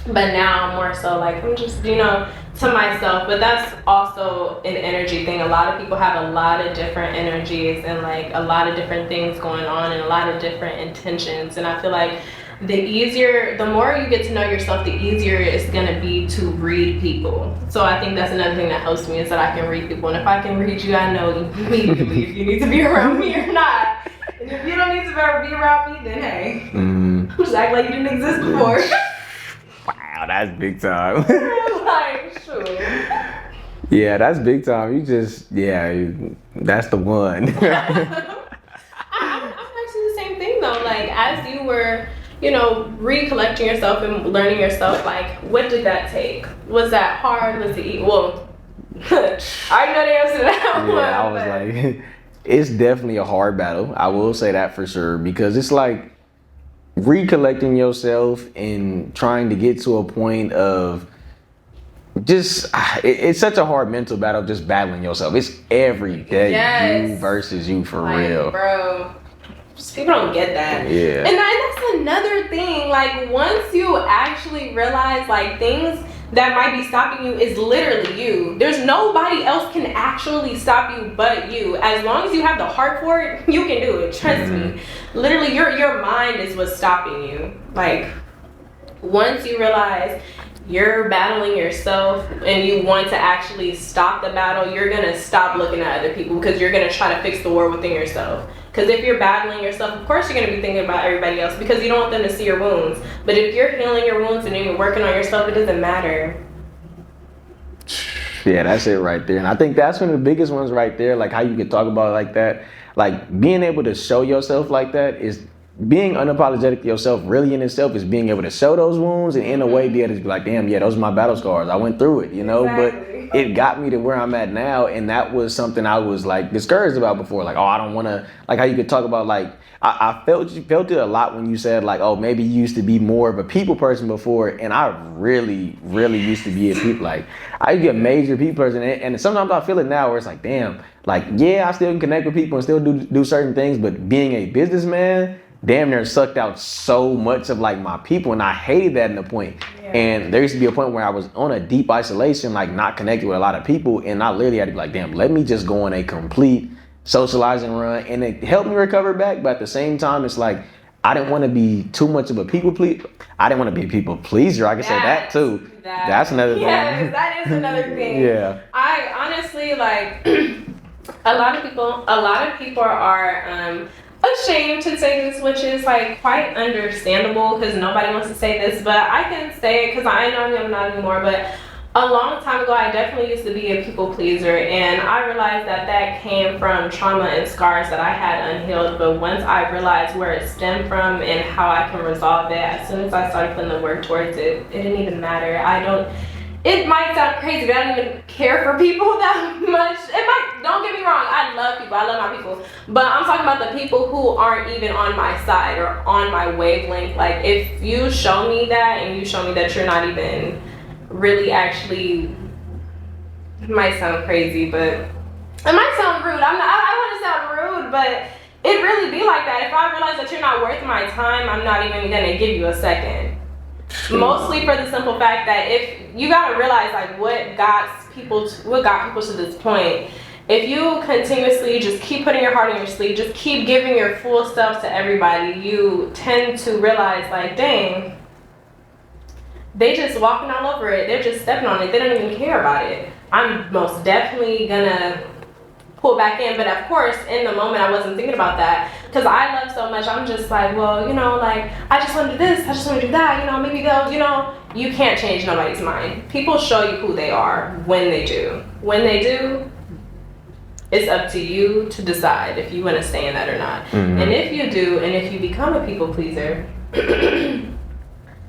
but now I'm more so like, I'm just, you know, to myself. But that's also an energy thing. A lot of people have a lot of different energies and, like, a lot of different things going on and a lot of different intentions, and I feel like the more you get to know yourself, the easier it's gonna be to read people. So I think that's another thing that helps me, is that I can read people. And if I can read you, I know immediately if you need to be around me or not. And if you don't need to be around me, then hey, just act like you didn't exist before. Wow, that's big time. Like, sure. Yeah, that's big time. That's the one. I'm actually the same thing though. Like, as you were, you know, recollecting yourself and learning yourself, like, what did that take? Was that hard? Was it well, I already know the answer to that one. Yeah, I was like, it's definitely a hard battle. I will say that for sure, because it's like recollecting yourself and trying to get to a point of just, it's such a hard mental battle, just battling yourself. It's every day, you versus you, for real. Bro. People don't get that. Yeah. And that's another thing. Like, once you actually realize, like, things that might be stopping you is literally you. There's nobody else can actually stop you but you. As long as you have the heart for it, you can do it. Trust me. Literally, your mind is what's stopping you. Like, once you realize you're battling yourself and you want to actually stop the battle, you're gonna stop looking at other people because you're gonna try to fix the war within yourself. Because if you're battling yourself, of course you're gonna be thinking about everybody else because you don't want them to see your wounds. But if you're healing your wounds and you're working on yourself, it doesn't matter. Yeah, that's it right there. And I think that's one of the biggest ones right there, like how you can talk about it like that. Like being able to show yourself like that is being unapologetic to yourself really in itself is being able to show those wounds and in a way be able to be like, damn, yeah, those are my battle scars. I went through it, you know, Exactly. but it got me to where I'm at now. And that was something I was like discouraged about before. Like, oh, I don't want to, like how you could talk about like, I felt it a lot when you said like, oh, maybe you used to be more of a people person before. And I really, really used to be a people, like I used to be a major people person. And sometimes I feel it now where it's like, damn, like, yeah, I still can connect with people and still do certain things. But being a businessman, damn near sucked out so much of like my people, and I hated that in the point. Yeah. And there used to be a point where I was on a deep isolation, like not connected with a lot of people, and I literally had to be like, damn, let me just go on a complete socializing run, and it helped me recover back. But at the same time, it's like I didn't want to be too much of a people pleaser. I didn't want to be a people pleaser. I can say that too. That's another thing. Yeah, that is another thing. Yeah. I honestly like a lot of people are ashamed to say this, which is like quite understandable because nobody wants to say this, but I can say it because I know I'm not anymore. But a long time ago, I definitely used to be a people pleaser, and I realized that came from trauma and scars that I had unhealed. But once I realized where it stemmed from and how I can resolve it, as soon as I started putting the work towards it, it didn't even matter. It might sound crazy, but I don't even care for people that much. Don't get me wrong, I love people, I love my people. But I'm talking about the people who aren't even on my side or on my wavelength. Like if you show me that and you show me that you're not even really actually, it might sound crazy, but it might sound rude. I want to sound rude, but it really be like that. If I realize that you're not worth my time, I'm not even gonna give you a second. Mostly for the simple fact that if you gotta realize like what got people to this point. If you continuously just keep putting your heart on your sleeve, just keep giving your full self to everybody, you tend to realize like, dang, they just walking all over it. They're just stepping on it. They don't even care about it. I'm most definitely gonna pull back in, but of course in the moment I wasn't thinking about that because I love so much. I'm just like, well, you know, like I just want to do this, I just want to do that, you know, maybe they'll, you know, you can't change nobody's mind. People show you who they are when they do. When they do, it's up to you to decide if you want to stay in that or not. Mm-hmm. And if you do, and if you become a people pleaser, the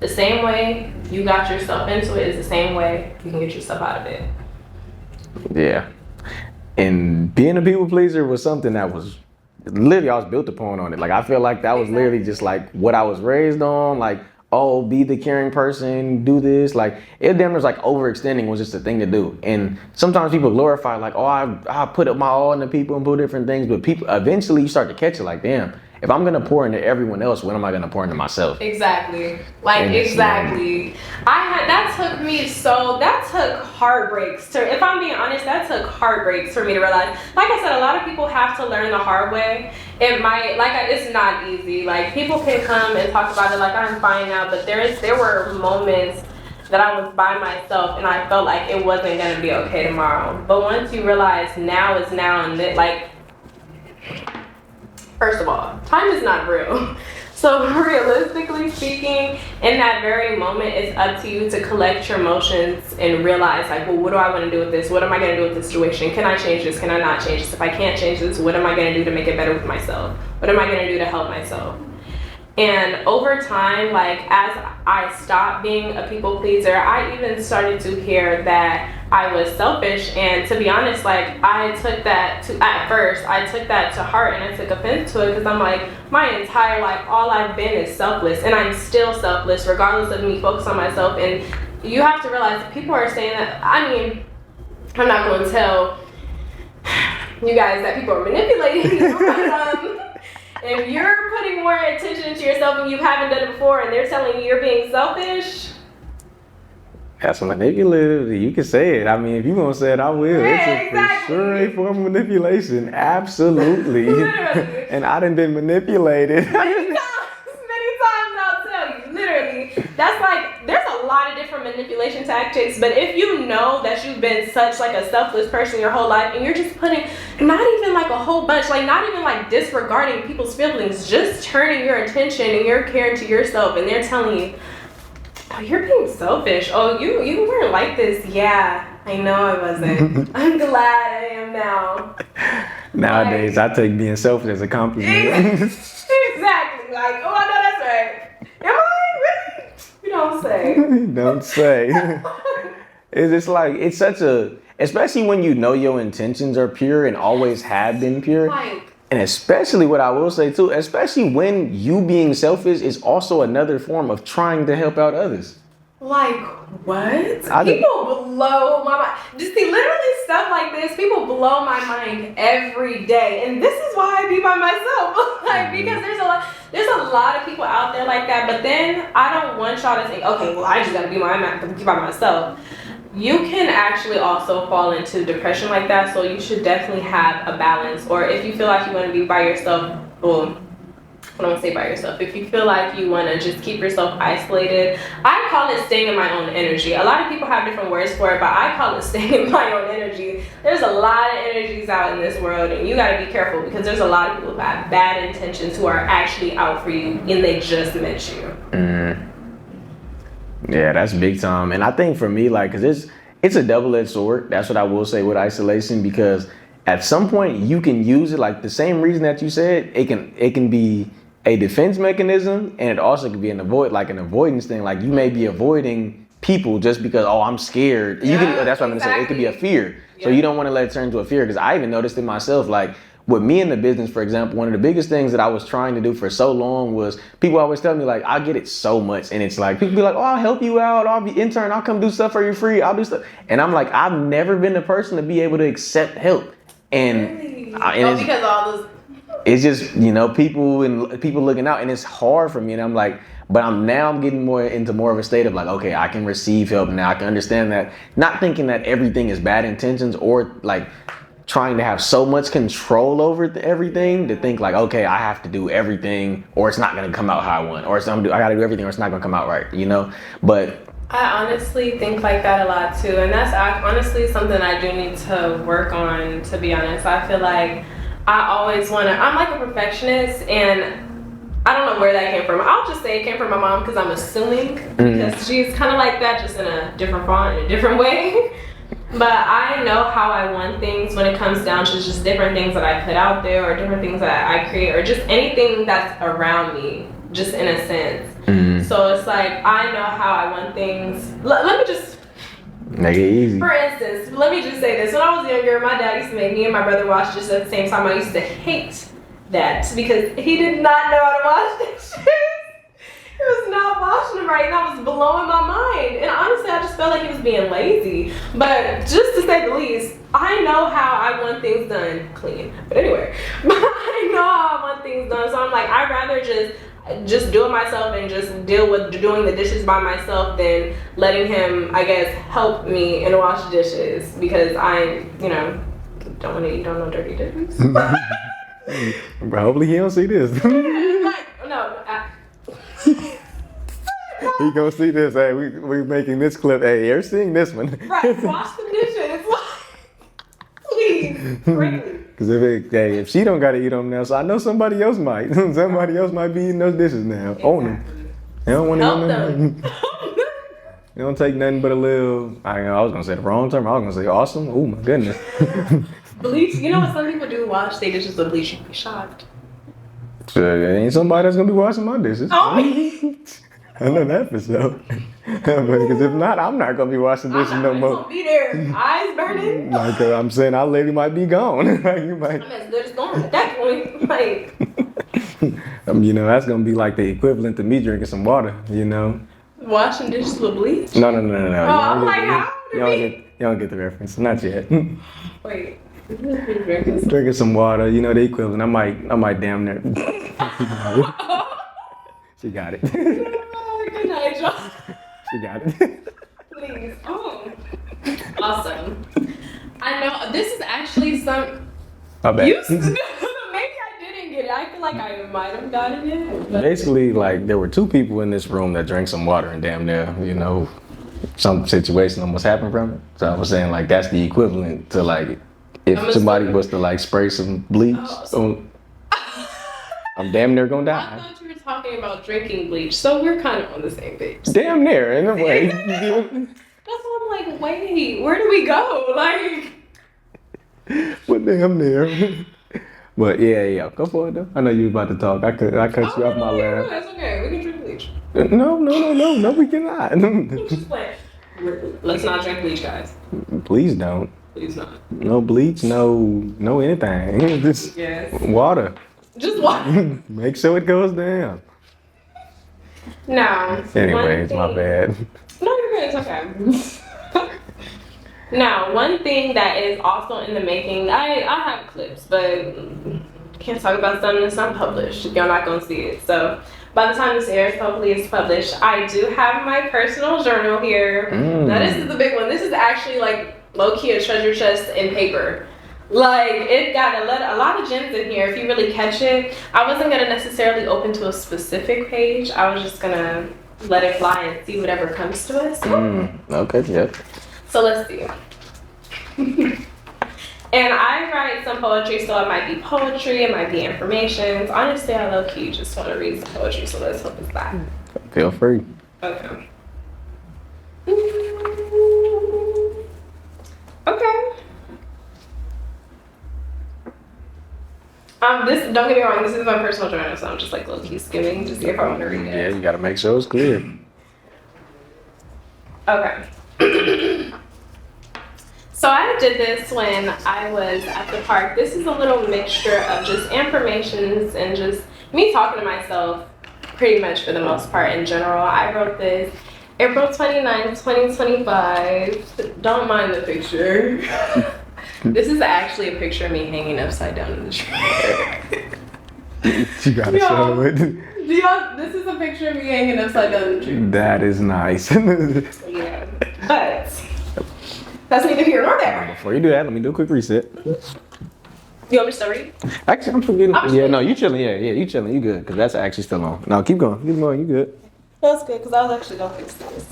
same way you got yourself into it is the same way you can get yourself out of it. Yeah. And being a people pleaser was something that was literally I was built upon on it. Like I feel like that was literally just like what I was raised on. Like, oh, be the caring person, do this. Like it damn was like overextending was just a thing to do. And sometimes people glorify like, oh, I put up my all into people and put different things. But people eventually you start to catch it like, damn, if I'm gonna pour into everyone else, when am I gonna pour into myself? Exactly. Like exactly. That took heartbreaks if I'm being honest, that took heartbreaks for me to realize. Like I said, a lot of people have to learn the hard way. It's not easy. Like people can come and talk about it like I'm fine now, but there were moments that I was by myself and I felt like it wasn't gonna be okay tomorrow. But once you realize now is now and that, like, first of all, time is not real. So realistically speaking, in that very moment, it's up to you to collect your emotions and realize like, well, what do I want to do with this? What am I going to do with this situation? Can I change this? Can I not change this? If I can't change this, what am I going to do to make it better with myself? What am I going to do to help myself? And over time, like as I stopped being a people pleaser, I even started to hear that I was selfish. And to be honest, like I took that to heart and I took offense to it because I'm like, my entire life, all I've been is selfless, and I'm still selfless regardless of me focus on myself. And you have to realize that people are saying that. I mean, I'm not going to tell you guys that people are manipulating you, but if you're putting more attention to yourself and you haven't done it before and they're telling you you're being selfish, that's manipulative. You can say it. I mean, if you're going to say it, I will. Yeah, it's for sure a form of manipulation. Absolutely. Literally. And I done been manipulated. Many times I'll tell you. Literally. That's like, there's a lot of different manipulation tactics, but if you know that you've been such like a selfless person your whole life and you're just putting not even like a whole bunch, like not even like disregarding people's feelings, just turning your attention and your care to yourself, and they're telling you, oh, you're being selfish. Oh, you weren't like this. Yeah, I know I wasn't. I'm glad I am now. Nowadays, I take being selfish as a compliment. Exactly. Like, oh, I know that's right. Am I really? You don't say. Don't say. It's just like, it's such a, especially when you know your intentions are pure and always have been pure. Like, And especially what I will say too, especially when you being selfish is also another form of trying to help out others. like what? People blow my mind. Just see, literally stuff like this, people blow my mind every day. And this is why I be by myself. Like, because there's a lot of people out there like that. But then I don't want y'all to think, okay, well, I just gotta be by myself. You can actually also fall into depression like that, so you should definitely have a balance. Or if you feel like you want to be by yourself, well, I don't want to say by yourself. If you feel like you want to just keep yourself isolated, I call it staying in my own energy. A lot of people have different words for it, but I call it staying in my own energy. There's a lot of energies out in this world, and you got to be careful because there's a lot of people who have bad intentions who are actually out for you, and they just met you. Yeah, that's big time. And I think for me, like, cause it's a double-edged sword. That's what I will say with isolation, because at some point you can use it, like the same reason that you said, it can be a defense mechanism, and it also can be an avoidance thing. Like, you may be avoiding people just because, oh, I'm scared. That's what I'm gonna say. It could be a fear. Yeah. So you don't want to let it turn into a fear, because I even noticed it myself, like, with me in the business, for example, one of the biggest things that I was trying to do for so long was, people always tell me, like, I get it so much. And it's like, people be like, oh, I'll help you out. I'll be intern. I'll come do stuff for you free. I'll do stuff. And I'm like, I've never been the person to be able to accept help. And, really? And because all those. It's just, people looking out, and it's hard for me. And I'm like, but I'm getting more into more of a state of like, okay, I can receive help now. I can understand that, not thinking that everything is bad intentions or like trying to have so much control over everything to think like, okay, I have to do everything or it's not going to come out how I want, or I got to do everything or it's not going to come out right, But I honestly think like that a lot too. And that's honestly something I do need to work on, to be honest. I feel like I always I'm like a perfectionist, and I don't know where that came from. I'll just say it came from my mom, because I'm assuming, because she's kind of like that, just in a different font, in a different way. But I know how I want things when it comes down to just different things that I put out there, or different things that I create, or just anything that's around me, just in a sense. So it's like, I know how I want things. Let me just make it easy. For instance, let me just say this. When I was younger, my dad used to make me and my brother wash dishes at the same time. I used to hate that because he did not know how to wash dishes. He was not washing them right, and that was blowing my mind. And honestly, I just felt like he was being lazy. But just to say the least, I know how I want things done clean. But anyway, I know how I want things done. So I'm like, I'd rather just do it myself and just deal with doing the dishes by myself than letting him, I guess, help me and wash dishes, because I, don't want to eat on no dirty dishes. But hopefully he don't see this. He gonna see this. Hey, we making this clip. Hey, you're seeing this one. Right, wash the dishes. Please, greatly. Because if she don't gotta eat them now, so I know somebody else might. Somebody else might be eating those dishes now. Exactly. Own them. They don't want to eat them. They don't take nothing but a little. I was gonna say the wrong term. I was gonna say awesome. Oh my goodness. Bleach. You know what some people do? Wash their dishes with bleach. You'd be shocked. There ain't somebody that's gonna be washing my dishes. Oh. I know that for sure. Because if not, I'm not gonna be washing dishes no more. I'm gonna be there, eyes burning. Like I'm saying, our lady might be gone. Like, you might. I'm as good as gone at that point. Like. That's gonna be like the equivalent to me drinking some water. Washing dishes with bleach. No. Oh, I'm like, how? You don't get the reference. Not yet. Wait. Drinking some water, the equivalent. I might damn near. She got it. Good night, y'all. She got it. Please. Oh. Awesome. I know this is actually some. I bet. Maybe I didn't get it. I feel like I might have gotten it. But. Basically, like, there were two people in this room that drank some water and damn near, some situation almost happened from it. So I was saying like that's the equivalent to like if somebody was to like spray some bleach on, I'm damn near gonna die. I thought you were talking about drinking bleach, so we're kind of on the same page. Damn near, in a way. That's why I'm like, wait, where do we go? Like, Well, damn near. But yeah, go for it though. I know you was about to talk. I cut you off my laugh. That's okay. We can drink bleach. No, we cannot. Just play. Let's not drink bleach, guys. Please don't. Please not. No bleach, no anything. Just water. Just water. Make sure it goes down. No. Anyways, my bad. No, you're good. It's okay. Now, one thing that is also in the making, I have clips, but can't talk about something that's not published. Y'all not gonna see it. So by the time this airs, hopefully it's published. I do have my personal journal here. Now this is the big one. This is actually like low-key a treasure chest in paper. Like, it got a lot of gems in here if you really catch it. I wasn't gonna necessarily open to a specific page. I was just gonna let it fly and see whatever comes to us. Okay, yeah. So let's see. And I write some poetry, so it might be poetry, it might be information. Honestly, I low-key just want to read some poetry, so let's hope it's that. Feel free. Okay. Okay. This, don't get me wrong, this is my personal journal, so I'm just like low-key skimming to see if I want to read it. Yeah, you gotta make sure it's clear. Okay. So I did this when I was at the park. This is a little mixture of just informations and just me talking to myself pretty much for the most part in general. I wrote this April 29th, 2025. Don't mind the picture. This is actually a picture of me hanging upside down in the tree. You gotta show it. This is a picture of me hanging upside down in the tree. That is nice. Yeah, but that's neither here nor there. Before you do that, let me do a quick reset. You want me to still read? Actually, I'm forgetting. No, you chilling. Yeah, you chilling. You good? Because that's actually still on. No, keep going. You good? That's good, because I was actually going to fix this.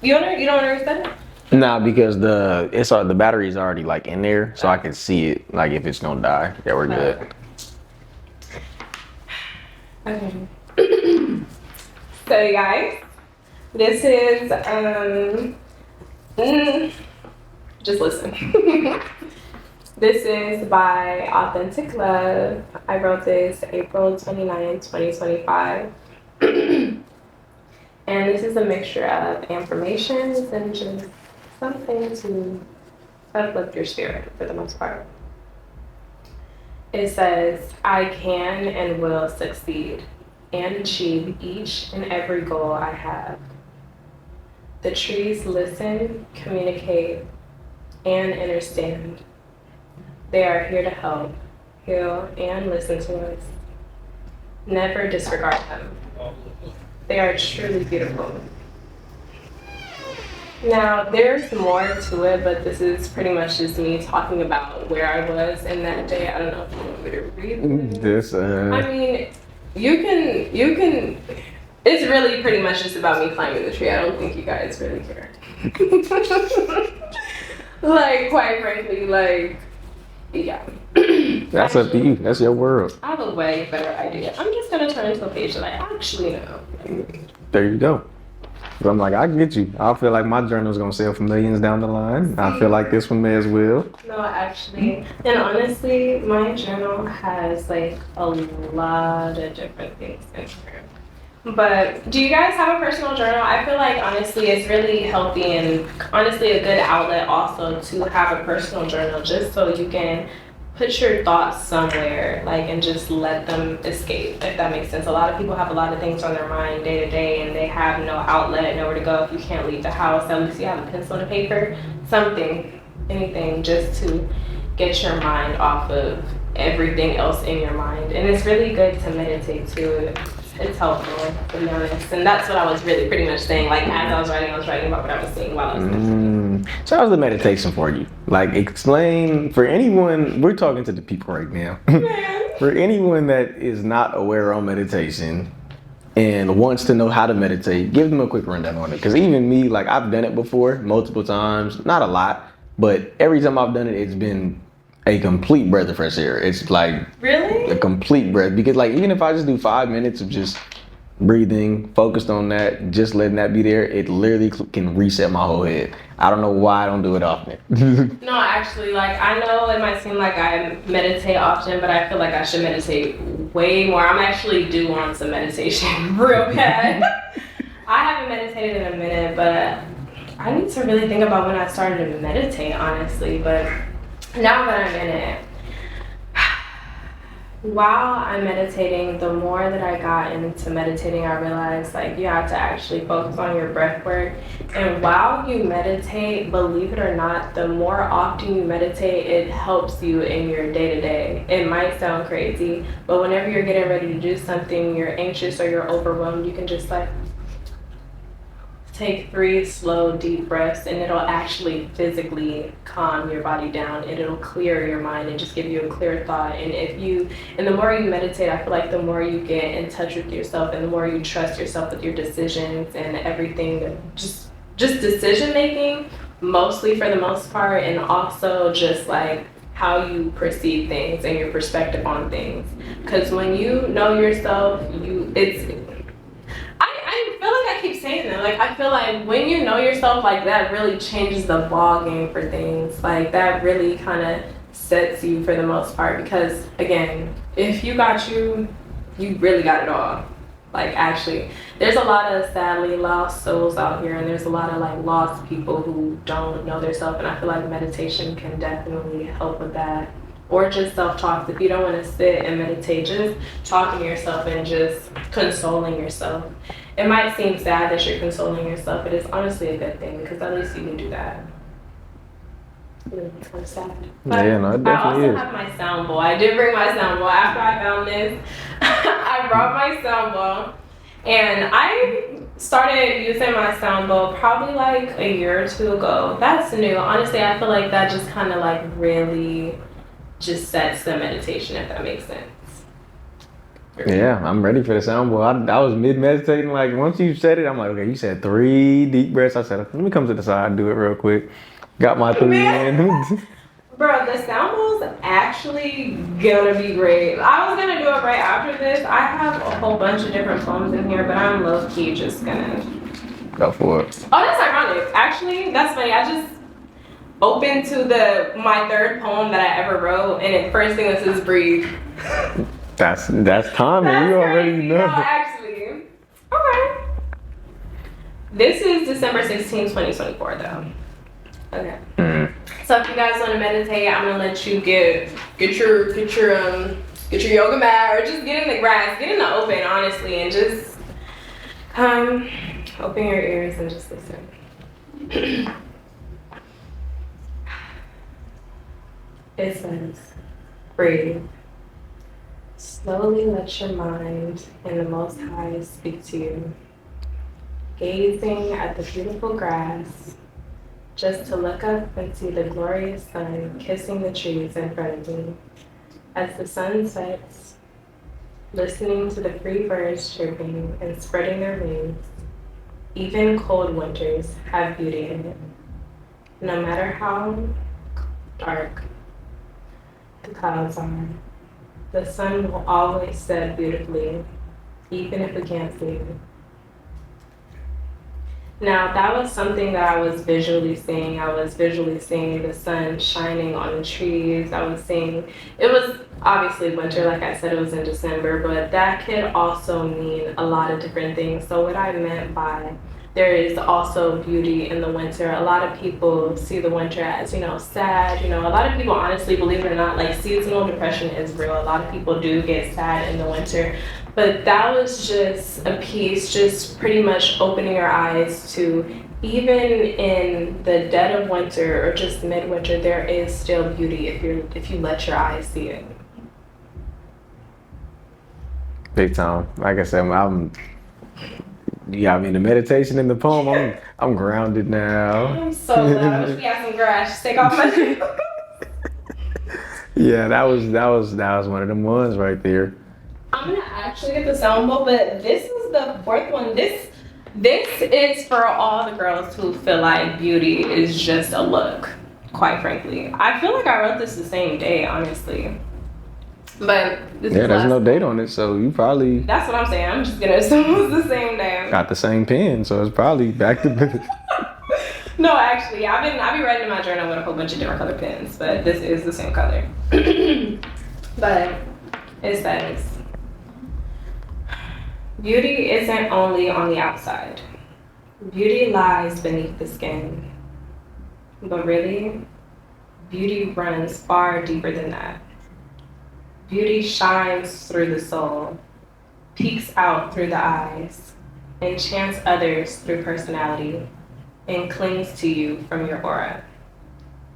You don't want to reset it? Nah, because the battery's already like in there, so I can see it. Like if it's gonna die, yeah, we're good. Okay. So you guys, this is just listen. This is by AUTHENTICLUVV. I wrote this April 29th, 2025. And this is a mixture of affirmations and just something to uplift your spirit for the most part. It says, I can and will succeed and achieve each and every goal I have. The trees listen, communicate, and understand. They are here to help, heal, and listen to us. Never disregard them. They are truly beautiful. Now, there's more to it, but this is pretty much just me talking about where I was in that day. I don't know if you want me to read this. I mean, you can, it's really pretty much just about me climbing the tree. I don't think you guys really care. Like, quite frankly, like, yeah. That's up to you. That's your world. I have a way better idea. I'm just gonna turn to a page that I actually know. There you go. But I'm like, I get you. I feel like my journal's gonna sell for millions down the line. I feel like this one may as well. No, actually, and honestly, my journal has like a lot of different things in here. But do you guys have a personal journal? I feel like honestly it's really healthy and honestly a good outlet also to have a personal journal just so you can put your thoughts somewhere like and just let them escape, if that makes sense. A lot of people have a lot of things on their mind day to day and they have no outlet, nowhere to go if you can't leave the house. At least you have a pencil and a paper, something, anything just to get your mind off of everything else in your mind. And it's really good to meditate too. It's helpful, to be honest. And that's what I was really pretty much saying. Like, as I was writing about what I was seeing while I was listening. So how's the meditation for you? Like, explain, for anyone, we're talking to the people right now. For anyone that is not aware on meditation, and wants to know how to meditate, give them a quick rundown on it. Because even me, like I've done it before multiple times, not a lot, but every time I've done it, it's been a complete breath of fresh air. It's like Really? a complete breath. Because like even if I just do 5 minutes of just breathing, focused on that, just letting that be there, it literally can reset my whole head. I don't know why I don't do it often. No, actually, like I know it might seem like I meditate often, but I feel like I should meditate way more. I'm actually due on some meditation real bad. I haven't meditated in a minute, but I need to really think about when I started to meditate, honestly. But now that I'm in it, while I'm meditating, the more that I got into meditating, I realized like you have to actually focus on your breath work. And while you meditate, believe it or not, the more often you meditate, it helps you in your day-to-day. It might sound crazy, but whenever you're getting ready to do something, you're anxious or you're overwhelmed, you can just like take 3 slow, deep breaths, and it'll actually physically calm your body down, and it'll clear your mind and just give you a clear thought. And the more you meditate, I feel like the more you get in touch with yourself, and the more you trust yourself with your decisions and everything, just decision making, mostly for the most part, and also just like how you perceive things and your perspective on things. Because when you know yourself, I feel like I keep saying that. Like, I feel like when you know yourself, like, that really changes the ball game for things. Like, that really kind of sets you for the most part. Because, again, if you got you really got it all. Like, actually, there's a lot of sadly lost souls out here, and there's a lot of, like, lost people who don't know themselves. And I feel like meditation can definitely help with that. Or just self-talk. If you don't want to sit and meditate, just talking to yourself and just consoling yourself. It might seem sad that you're consoling yourself, but it's honestly a good thing because at least you can do that. It's kind of sad. But yeah, no, it definitely I also have my sound bowl. I did bring my sound bowl. After I found this, I brought my sound bowl. And I started using my sound bowl probably like a year or 2 ago. That's new. Honestly, I feel like that just kind of like really just sets the meditation, if that makes sense. Yeah, I'm ready for the sound bowl. I was mid-meditating. Like, once you said it, I'm like, okay, you said 3 deep breaths. I said, let me come to the side and do it real quick. Got my 3 in. Bro, the sound bowl's actually gonna be great. I was gonna do it right after this. I have a whole bunch of different poems in here, but I'm low-key just gonna Go for it. Oh, that's ironic. Actually, that's funny. I just opened to my 3rd poem that I ever wrote, and the first thing that says breathe. That's timing. That's You already crazy. know. No, actually. Okay. This is December 16, 2024, though. Okay. So if you guys want to meditate, I'm gonna let you get your yoga mat, or just get in the grass, get in the open, honestly, and just open your ears and just listen. It says, breathe. Slowly let your mind and the Most High speak to you, gazing at the beautiful grass, just to look up and see the glorious sun kissing the trees in front of me. As the sun sets, listening to the free birds chirping and spreading their wings. Even cold winters have beauty in it. No matter how dark the clouds are, the sun will always set beautifully, even if we can't see it. Now, that was something that I was visually seeing. I was visually seeing the sun shining on the trees. I was seeing, it was obviously winter, like I said, it was in December, but that could also mean a lot of different things. So what I meant by there is also beauty in the winter. A lot of people see the winter as, sad. A lot of people, honestly, believe it or not, like seasonal depression is real. A lot of people do get sad in the winter. But that was just a piece, just pretty much opening your eyes to, even in the dead of winter or just midwinter, there is still beauty if you let your eyes see it. Big time. Like I said, the meditation in the poem, I'm grounded now. I'm so glad. I wish we had some grass. Just take off my shoes. Yeah, that was one of them ones right there. I'm gonna actually get the sound bowl, but this is the fourth one. This is for all the girls who feel like beauty is just a look, quite frankly. I feel like I wrote this the same day, honestly. But this is there's no date on it, so you probably that's what I'm saying. I'm just gonna assume it was the same day. got the same pen, so it's probably back to No, actually, I be writing in my journal with a whole bunch of different color pens, but this is the same color. But it says, beauty isn't only on the outside. Beauty lies beneath the skin. But really, beauty runs far deeper than that. Beauty shines through the soul, peeks out through the eyes, enchants others through personality, and clings to you from your aura.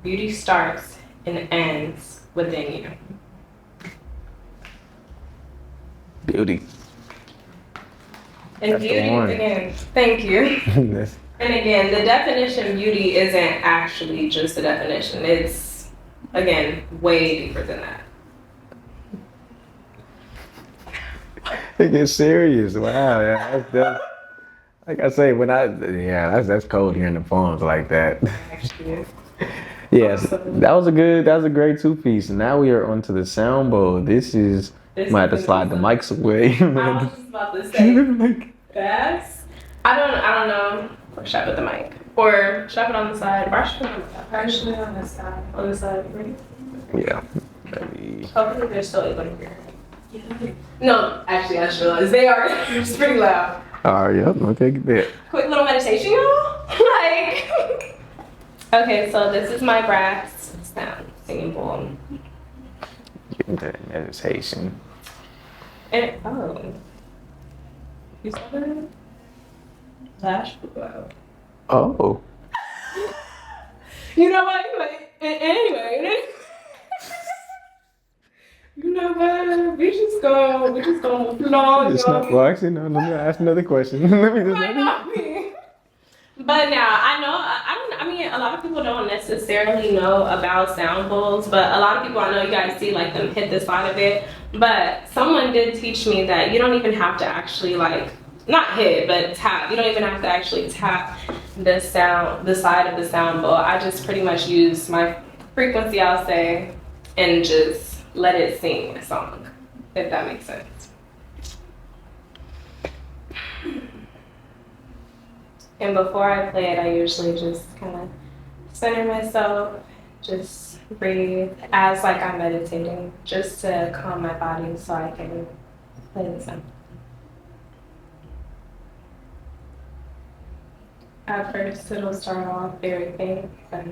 Beauty starts and ends within you. beauty. And That's the beauty, one. again, thank you. That's- And again, the definition beauty isn't actually just a definition. It's, again, way deeper than that. It gets serious. Wow, yeah, that's like I say that's cold hearing the poems like that. Actually, Yes, that was a great two piece. And now we are onto the sound bowl. This is might have to slide the mics away. I was just about to say fast. I don't know. Or should I put the mic? Or should I put it on the side? Or should I put it on the side? Actually on the side. On the side, ready? Yeah. Maybe. Hopefully they're still able to hear. No, actually I just realized they are. It's pretty loud. All right, yep, okay, good. Quick little meditation, y'all. Like, okay, so this is my brass sound singing bowl. Get into meditation. And you saw that? Flash. Wow. Oh. You know what? Anyway. You know what? We just gonna move along. It's not, well, actually, no, let me ask another question. let me just. But now I mean, a lot of people don't necessarily know about sound bowls, but a lot of people I know you guys see like them hit the side of it. But someone did teach me that you don't even have to actually like not hit, but tap. You don't even have to actually tap the side of the sound bowl. I just pretty much use my frequency, I'll say, and just let it sing a song, if that makes sense. And before I play it, I usually just kind of center myself, just breathe as like I'm meditating, just to calm my body so I can play the song. At first, it'll start off very faint, but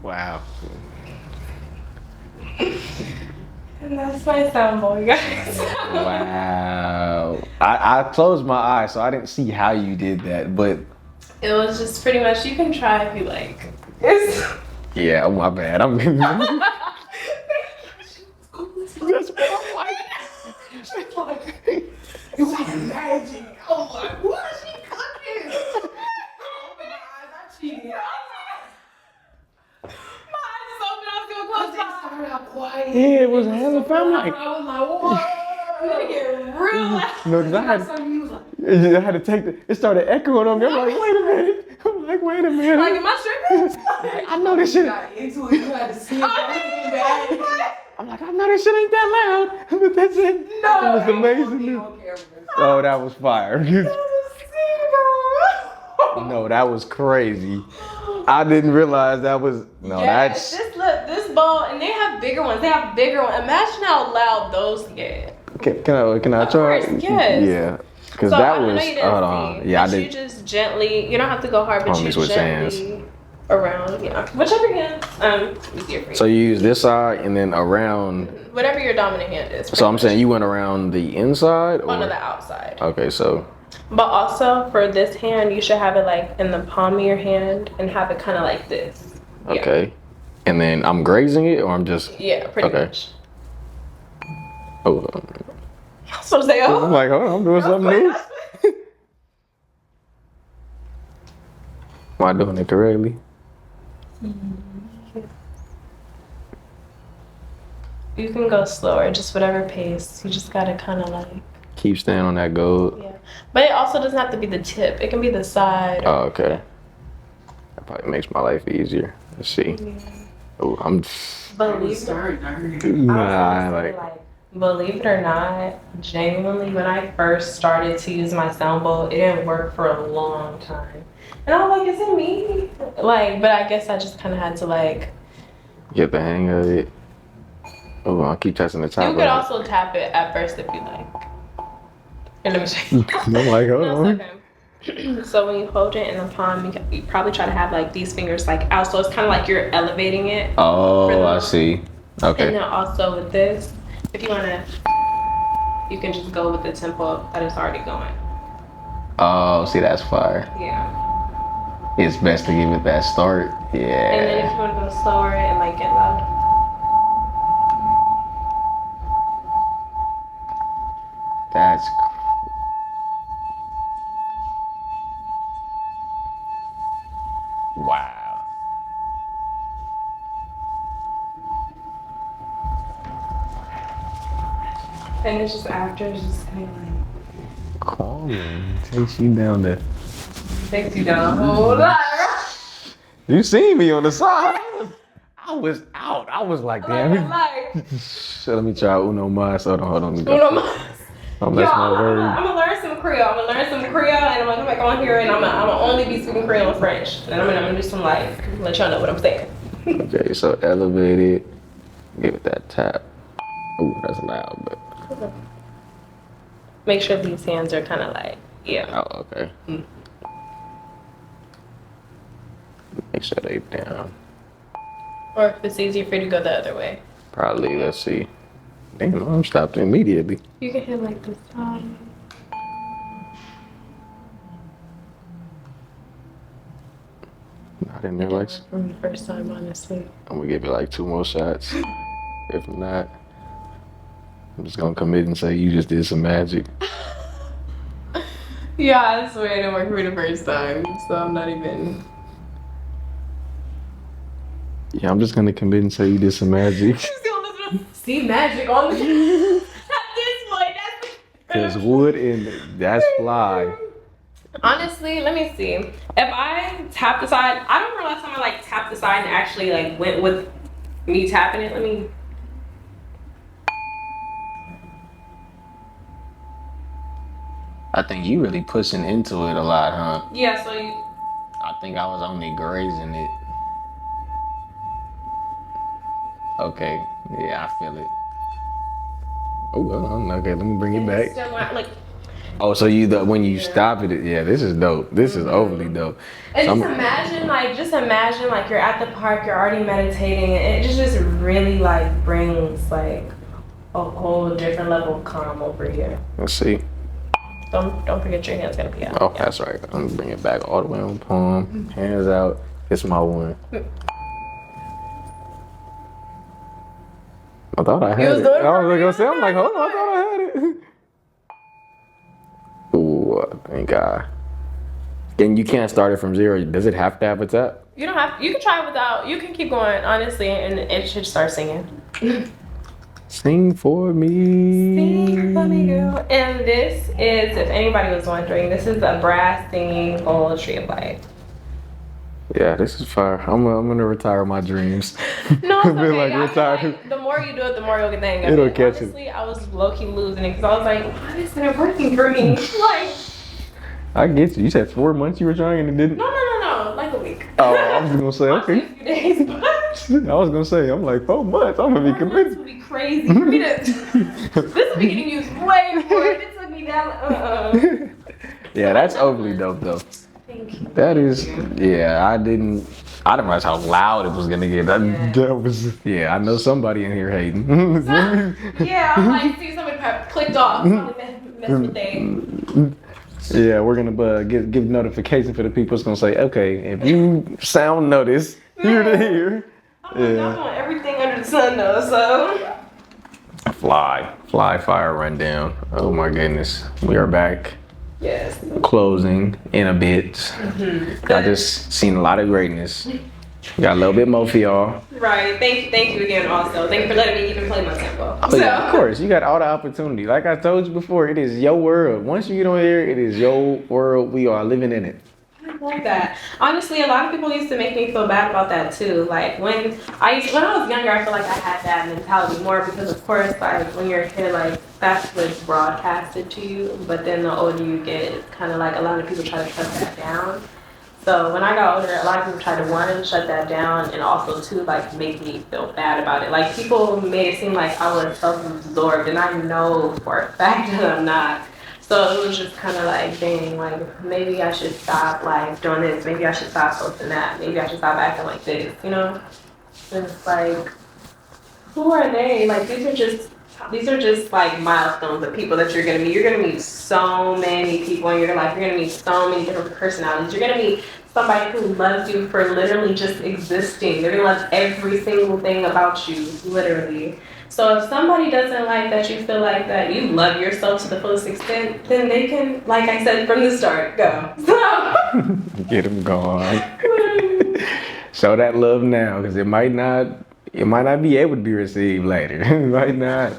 Wow. and that's my sound bowl, you guys. Wow. I closed my eyes, so I didn't see how you did that, but It was just pretty much, you can try if you like. It's yeah, oh, my bad. I'm That's what I'm like. It's like it's like magic. Oh my, what is she cooking? Oh my God, I cheated. My eyes is open, I was gonna close my eyes. Started out quiet. Yeah, it was hella fun. Like, I was like, whoa. Gonna get real loud. no, because I had to take it started echoing on me. I'm like, wait a minute. I'm like, wait a minute. Like, am I tripping? I know this shit. Got into it. You had to see it. I'm like, I know this shit ain't that loud. But that's it. No. That was amazing. Oh, that was fire. No, that was crazy. I didn't realize that was Yes, this bowl, and they have bigger ones. They have bigger ones. Imagine how loud those get. Can I Of try? course, yes. Yeah. Because So that I know was you didn't hold on. see, Yeah, I but did. you just gently. You don't have to go hard, but Only you switch gently around. Yeah, whichever hand easier for you. So you use this side and then around. Whatever your dominant hand is. So I'm saying you went around the inside or onto the outside. Okay, so But also for this hand, you should have it like in the palm of your hand and have it kind of like this. Yeah. okay. And then I'm grazing it or I'm just Yeah, pretty Okay. much. oh So say, I'm oh. like, hold on, I'm doing something new. Am I doing it correctly? You can go slower, just whatever pace. You just gotta kind of like, Keep staying on that gold. yeah. But it also doesn't have to be the tip. It can be the side. Oh, okay. That probably makes my life easier. Let's see. Oh, I'm Believe believe it or not, genuinely, when I first started to use my sound bowl, it didn't work for a long time. And I was like, is it me? Like, but I guess I just kind of had to like. get the hang of it. Oh, I'll keep testing the top. You of could it. also tap it at first if you like. Here, let me show you. I'm like, hold No, on. it's okay. So when you hold it in the palm, you probably try to have like these fingers like out, so it's kind of like you're elevating it. For Oh, the- I see. And Okay. then also with this, if you wanna, you can just go with the tempo that it's already going. Oh, see, that's fire. Yeah. It's best to give it that start. And then if Yeah. you wanna go slower, it might get loud. That's wow. And it's just after, it's just kind of like Calming takes you down there. takes you down a whole lot. You seen me on the side. I was out. I was like, damn. Like, So let me try Uno Mas. Hold on. Let me go. Uno Mas. Oh, Yo, that's my I'm word. gonna learn some Creole. I'm gonna learn some Creole, and I'm gonna come back on here, and I'm gonna only be speaking Creole and French, and I'm gonna do some like let y'all know what I'm saying. Okay, so elevate it. Give it that tap. Ooh, that's loud, but Make sure these hands are kind of like yeah. oh, okay. Make sure they down. Or if it's easier for you to go the other way, Probably. Let's see. Damn, I'm stopped immediately. you can hit like this side. Not in there, like. From the first time, honestly. I'm gonna give it like 2 more shots. If not, I'm just gonna commit and say you just did some magic. Yeah, I swear it didn't work for me the first time, so I'm not even. Yeah, I'm just gonna commit and say you did some magic. See magic on the. At this point, that's. Cause wood and that's fly. Honestly, let me see. If I tap the side, I don't remember last time I like tapped the side and actually like went with me tapping it. Let me. I think you really pushing into it a lot, huh? Yeah, so you. I think I was only grazing it. Okay, yeah, I feel it. Oh, well, okay, let me bring it back. Still want, like, Oh, so when you stop it, yeah, this is dope. This is overly dope. and So just imagine like you're at the park, you're already meditating, and it just really like brings like a whole different level of calm over here. Let's see. Don't forget your hands gonna be out. Oh, that's right. I'm gonna bring it back all the way on palm, hands out. It's my one. I thought I had was it. doing it I for was me. gonna say, I'm like, hold on, I thought I had it. Ooh, thank God. And you can't start it from 0. Does it have to have a tap? You don't have. You can try it without. You can keep going, honestly, and it should start singing. Sing for me. Sing for me, girl. And this is, if anybody was wondering, this is a brass singing gold tree of light. Yeah, this is fire. I'm gonna retire my dreams. No, it's Be okay. like, I feel retire. like the more you do it, the more you'll get the hang of It'll it. catch it. Honestly, I was low-key losing it because I was like, why isn't it working for me? Like, I get you. You said 4 months you were trying and it didn't. no, like a week. Oh, I was gonna say Honestly, okay. a few days, but I was gonna say I'm like 4 months. I'm gonna be 4 months committed. would be crazy for me to. This would be getting used way more. It took me that. Yeah, that's overly dope though. Thank you. That is, yeah. I didn't realize how loud it was gonna get. That was, yeah. I know somebody in here hating. Yeah, I'm like, see, somebody probably clicked off. Probably mess with they. Yeah, we're gonna give notification for the people. It's gonna say, okay, if you sound notice, here to here. I'm on everything under the sun though, so. Fly, fire, rundown. Oh my goodness, we are back. Yes. Closing in a bit. I just seen a lot of greatness. Got a little bit more for y'all. Right. Thank you again. Also, thank you for letting me even play my tempo. Oh, yeah, of course, you got all the opportunity. Like I told you before, it is your world. Once you get on here, it is your world. We are living in it. I love that. Honestly, a lot of people used to make me feel bad about that too. Like when I was younger, I feel like I had that mentality more because, of course, like when you're a kid, like that's what's broadcasted to you. But then the older you get, it's kind of like a lot of people try to shut that down. So when I got older, a lot of people tried to one, shut that down, and also two, like make me feel bad about it. Like people made it seem like I was self-absorbed, and I know for a fact that I'm not. So it was just kind of like, dang, like maybe I should stop like doing this. Maybe I should stop posting that. Maybe I should stop acting like this. You know? And it's like, who are they? Like these are just like milestones of people that you're gonna meet. You're gonna meet so many people in your life. You're gonna meet so many different personalities. You're gonna meet somebody who loves you for literally just existing. They're gonna love every single thing about you, literally. So if somebody doesn't like that you feel like that you love yourself to the fullest extent, then they can, like I said from the start, go. So Get them going. Show that love now, because it might not be able to be received later. It might not.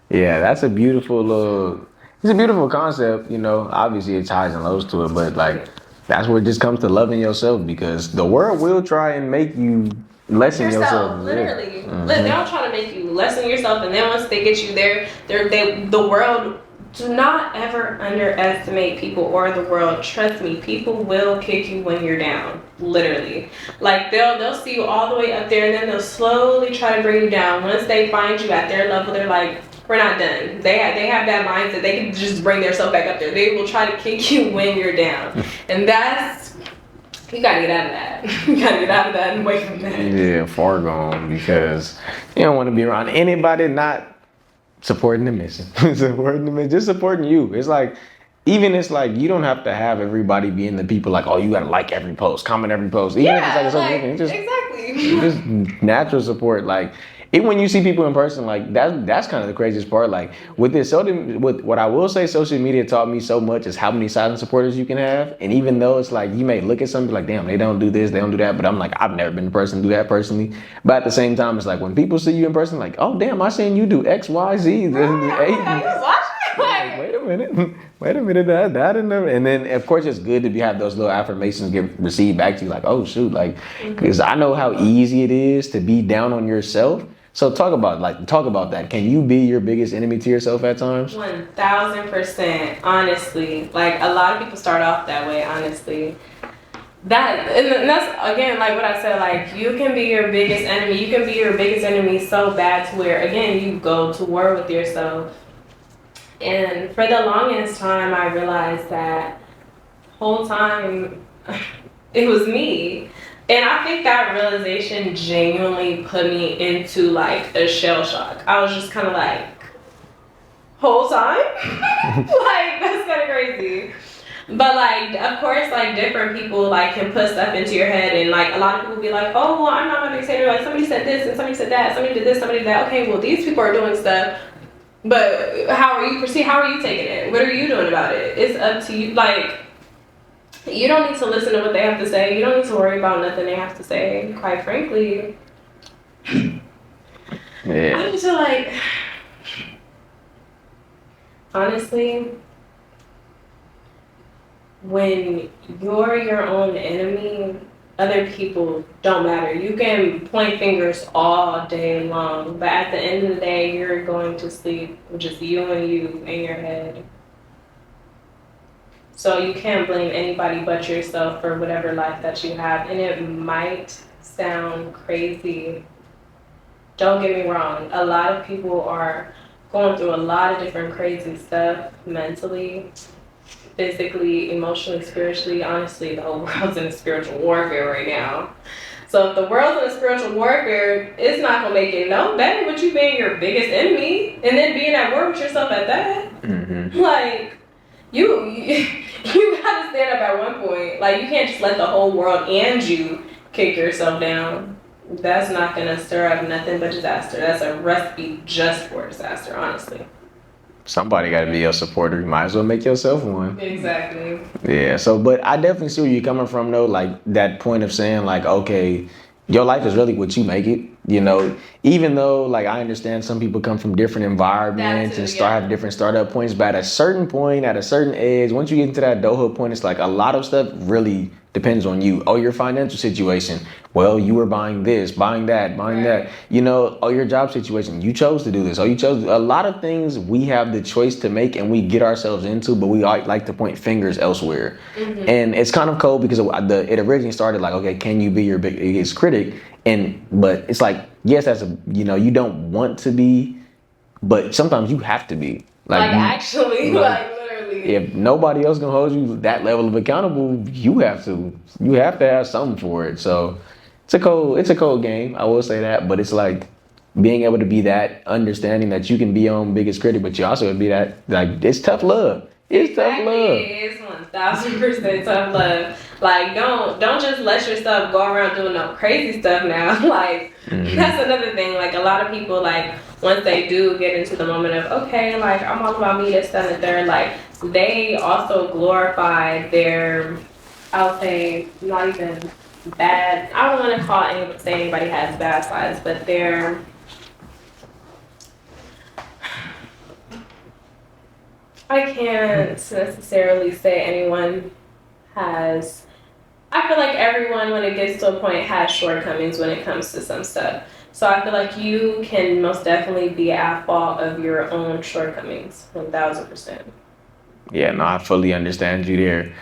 Yeah, that's a beautiful it's a beautiful concept, you know. Obviously it's highs and lows to it, but like that's where it just comes to loving yourself, because the world will try and make you lessen yourself. Literally. They'll try to make you lessen yourself, and then once they get you there, the world, do not ever underestimate people or the world. Trust me, people will kick you when you're down. Literally. Like they'll see you all the way up there, and then they'll slowly try to bring you down. Once they find you at their level, they're like, we're not done. They have that mindset. They can just bring themselves back up there. They will try to kick you when you're down. And that's, you gotta get out of that. You gotta get out of that and away from that. Yeah, far gone, because you don't want to be around anybody not supporting the mission. Just supporting you. It's like, it's like you don't have to have everybody being the people like, oh, you gotta like every post, comment every post. Even if it's like exactly. just natural support. Like even when you see people in person, like that's kind of the craziest part. Like with what I will say, social media taught me so much is how many silent supporters you can have. And even though it's like you may look at something like, damn, they don't do this, they don't do that, but I'm like, I've never been the person to do that personally. But at the same time, it's like when people see you in person, like, oh damn, I seen you do X, Y, Z. Wait a minute, that and then of course it's good to have those little affirmations get received back to you, like, oh shoot, like, because I know how easy it is to be down on yourself. So talk about that. Can you be your biggest enemy to yourself at times? 1000%, honestly. Like a lot of people start off that way, honestly. And that's again like what I said, like you can be your biggest enemy. You can be your biggest enemy so bad to where again you go to war with yourself. And for the longest time, I realized that whole time it was me. And I think that realization genuinely put me into like a shell shock. I was just kind of like, whole time? Like, that's kind of crazy. But like, of course, like different people like can put stuff into your head, and like a lot of people be like, oh, well, I'm not my biggest hater. Like somebody said this and somebody said that. Somebody did this, somebody did that. Okay, well, these people are doing stuff. But how are you taking it? What are you doing about it? It's up to you. Like, you don't need to listen to what they have to say. You don't need to worry about nothing they have to say, quite frankly. Yeah. I just feel like, honestly, when you're your own enemy, other people don't matter. You can point fingers all day long, but at the end of the day, you're going to sleep with just you in your head. So you can't blame anybody but yourself for whatever life that you have. And it might sound crazy. Don't get me wrong. A lot of people are going through a lot of different crazy stuff mentally, physically, emotionally, spiritually. Honestly, the whole world's in a spiritual warfare right now. So if the world's in a spiritual warfare, it's not gonna make it no better with you being your biggest enemy and then being at war with yourself at that. Mm-hmm. Like you gotta stand up at one point. Like you can't just let the whole world and you kick yourself down. That's not gonna stir up nothing but disaster. That's a recipe just for disaster, honestly. Somebody got to be your supporter. You might as well make yourself one. Exactly. Yeah. So, but I definitely see where you're coming from, though. Like that point of saying, like, okay, your life is really what you make it. You know, even though, like, I understand some people come from different environments and have different startup points, but at a certain point, at a certain age, once you get into that adulthood point, it's like a lot of stuff really depends on you. Oh, your financial situation. Well, you were buying this, buying that, buying that. You know, oh, your job situation. You chose to do this. Oh, you chose. A lot of things we have the choice to make and we get ourselves into, but we like to point fingers elsewhere. Mm-hmm. And it's kind of cold because it originally started like, okay, can you be your biggest critic? But it's like, yes, that's you don't want to be, but sometimes you have to be. Like actually, like literally. If nobody else can hold you that level of accountable, you have to have something for it. So it's a cold game, I will say that, but it's like being able to be that understanding that you can be your own biggest critic, but you also would be that, like, it's tough love. It's tough love. It's 1000% tough love. Like, don't just let yourself go around doing no crazy stuff now. Like, that's another thing. Like, a lot of people, like, once they do get into the moment of, okay, like, I'm all about me, this, that, and the third, like, they also glorify their, I'll say, not even bad. I don't want to say anybody has bad sides, but they're, I can't necessarily say anyone has. I feel like everyone, when it gets to a point, has shortcomings when it comes to some stuff. So I feel like you can most definitely be at fault of your own shortcomings, 1000%. Yeah, no, I fully understand you there.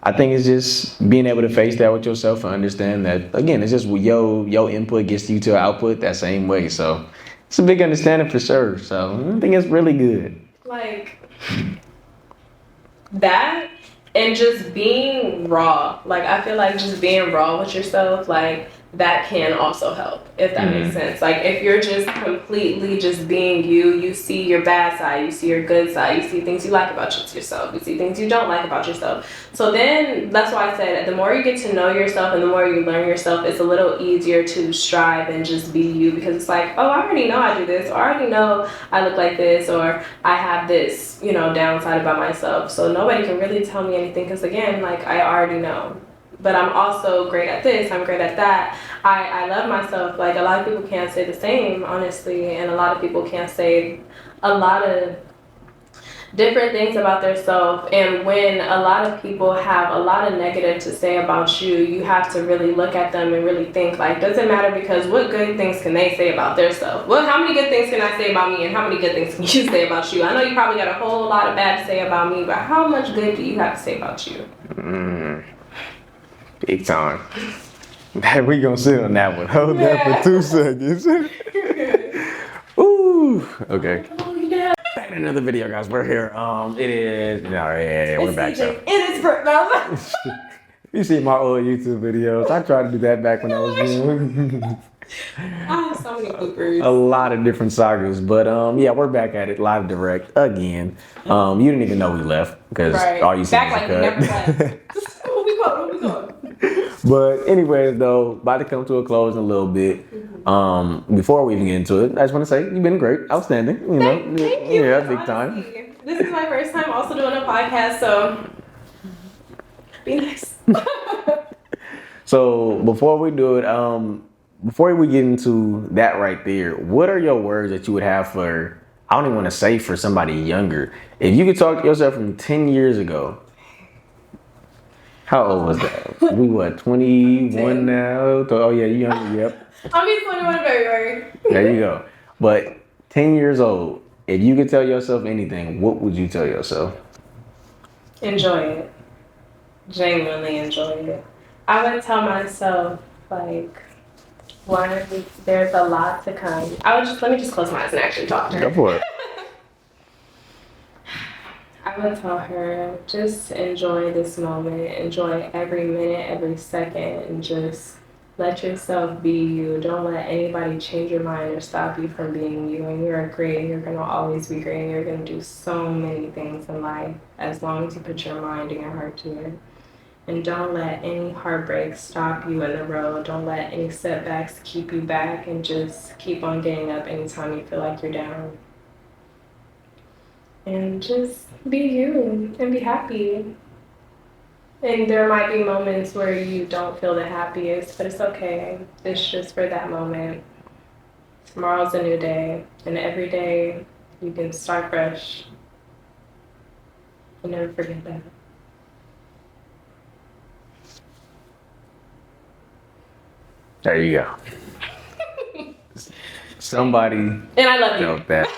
I think it's just being able to face that with yourself and understand that, again, it's just your input gets you to output that same way. So it's a big understanding for sure. So I think it's really good. Like, that and just being raw. Like, I feel like just being raw with yourself, like, that can also help, if that makes sense. Like, if you're just completely just being you see your bad side, you see your good side, you see things you like about yourself, you see things you don't like about yourself. So then, that's why I said, the more you get to know yourself and the more you learn yourself, it's a little easier to strive and just be you, because it's like, oh, I already know I do this, or I already know I look like this, or I have this, downside about myself. So nobody can really tell me anything, because again, like, I already know. But I'm also great at this, I'm great at that. I love myself. Like, a lot of people can't say the same, honestly, and a lot of people can't say a lot of different things about themselves. And when a lot of people have a lot of negative to say about you, you have to really look at them and really think, like, does it matter? Because what good things can they say about themselves? Well, how many good things can I say about me, and how many good things can you say about you? I know you probably got a whole lot of bad to say about me, but how much good do you have to say about you? Big time. We gonna sit on that one. Hold that for 2 seconds. Ooh. Okay. Back in another video, guys. We're here. It is. We're back. So. It is for You see my old YouTube videos. I tried to do that back when I was young. I have so many bloopers. A lot of different sagas, but we're back at it live direct again. You didn't even know we left because all you see is back like we never left. Where we going? But anyways, though, about to come to a close in a little bit. Before we even get into it, I just want to say you've been great, outstanding. Thank you. Yeah, big time. This is my first time also doing a podcast, so be nice. So before we do it, before we get into that right there, what are your words that you would have for, I don't even want to say for somebody younger, if you could talk to yourself from 10 years ago? How old was that? We what, 21 now? Oh yeah, you young. Yep. I'll be 21 in February. There you go. But 10 years old, if you could tell yourself anything, what would you tell yourself? Enjoy it. Genuinely enjoy it. I would tell myself, like, one, there's a lot to come. Let me just close my eyes and actually talk to her. Go for it. I would tell her, just enjoy this moment, enjoy every minute, every second, and just let yourself be you. Don't let anybody change your mind or stop you from being you. And you're great, and you're going to always be great, and you're going to do so many things in life as long as you put your mind and your heart to it. And don't let any heartbreak stop you in the road. Don't let any setbacks keep you back, and just keep on getting up anytime you feel like you're down. And just be you and be happy. And there might be moments where you don't feel the happiest, but it's okay. It's just for that moment. Tomorrow's a new day, and every day you can start fresh. And never forget that. There you go. Somebody And I love you. felt that.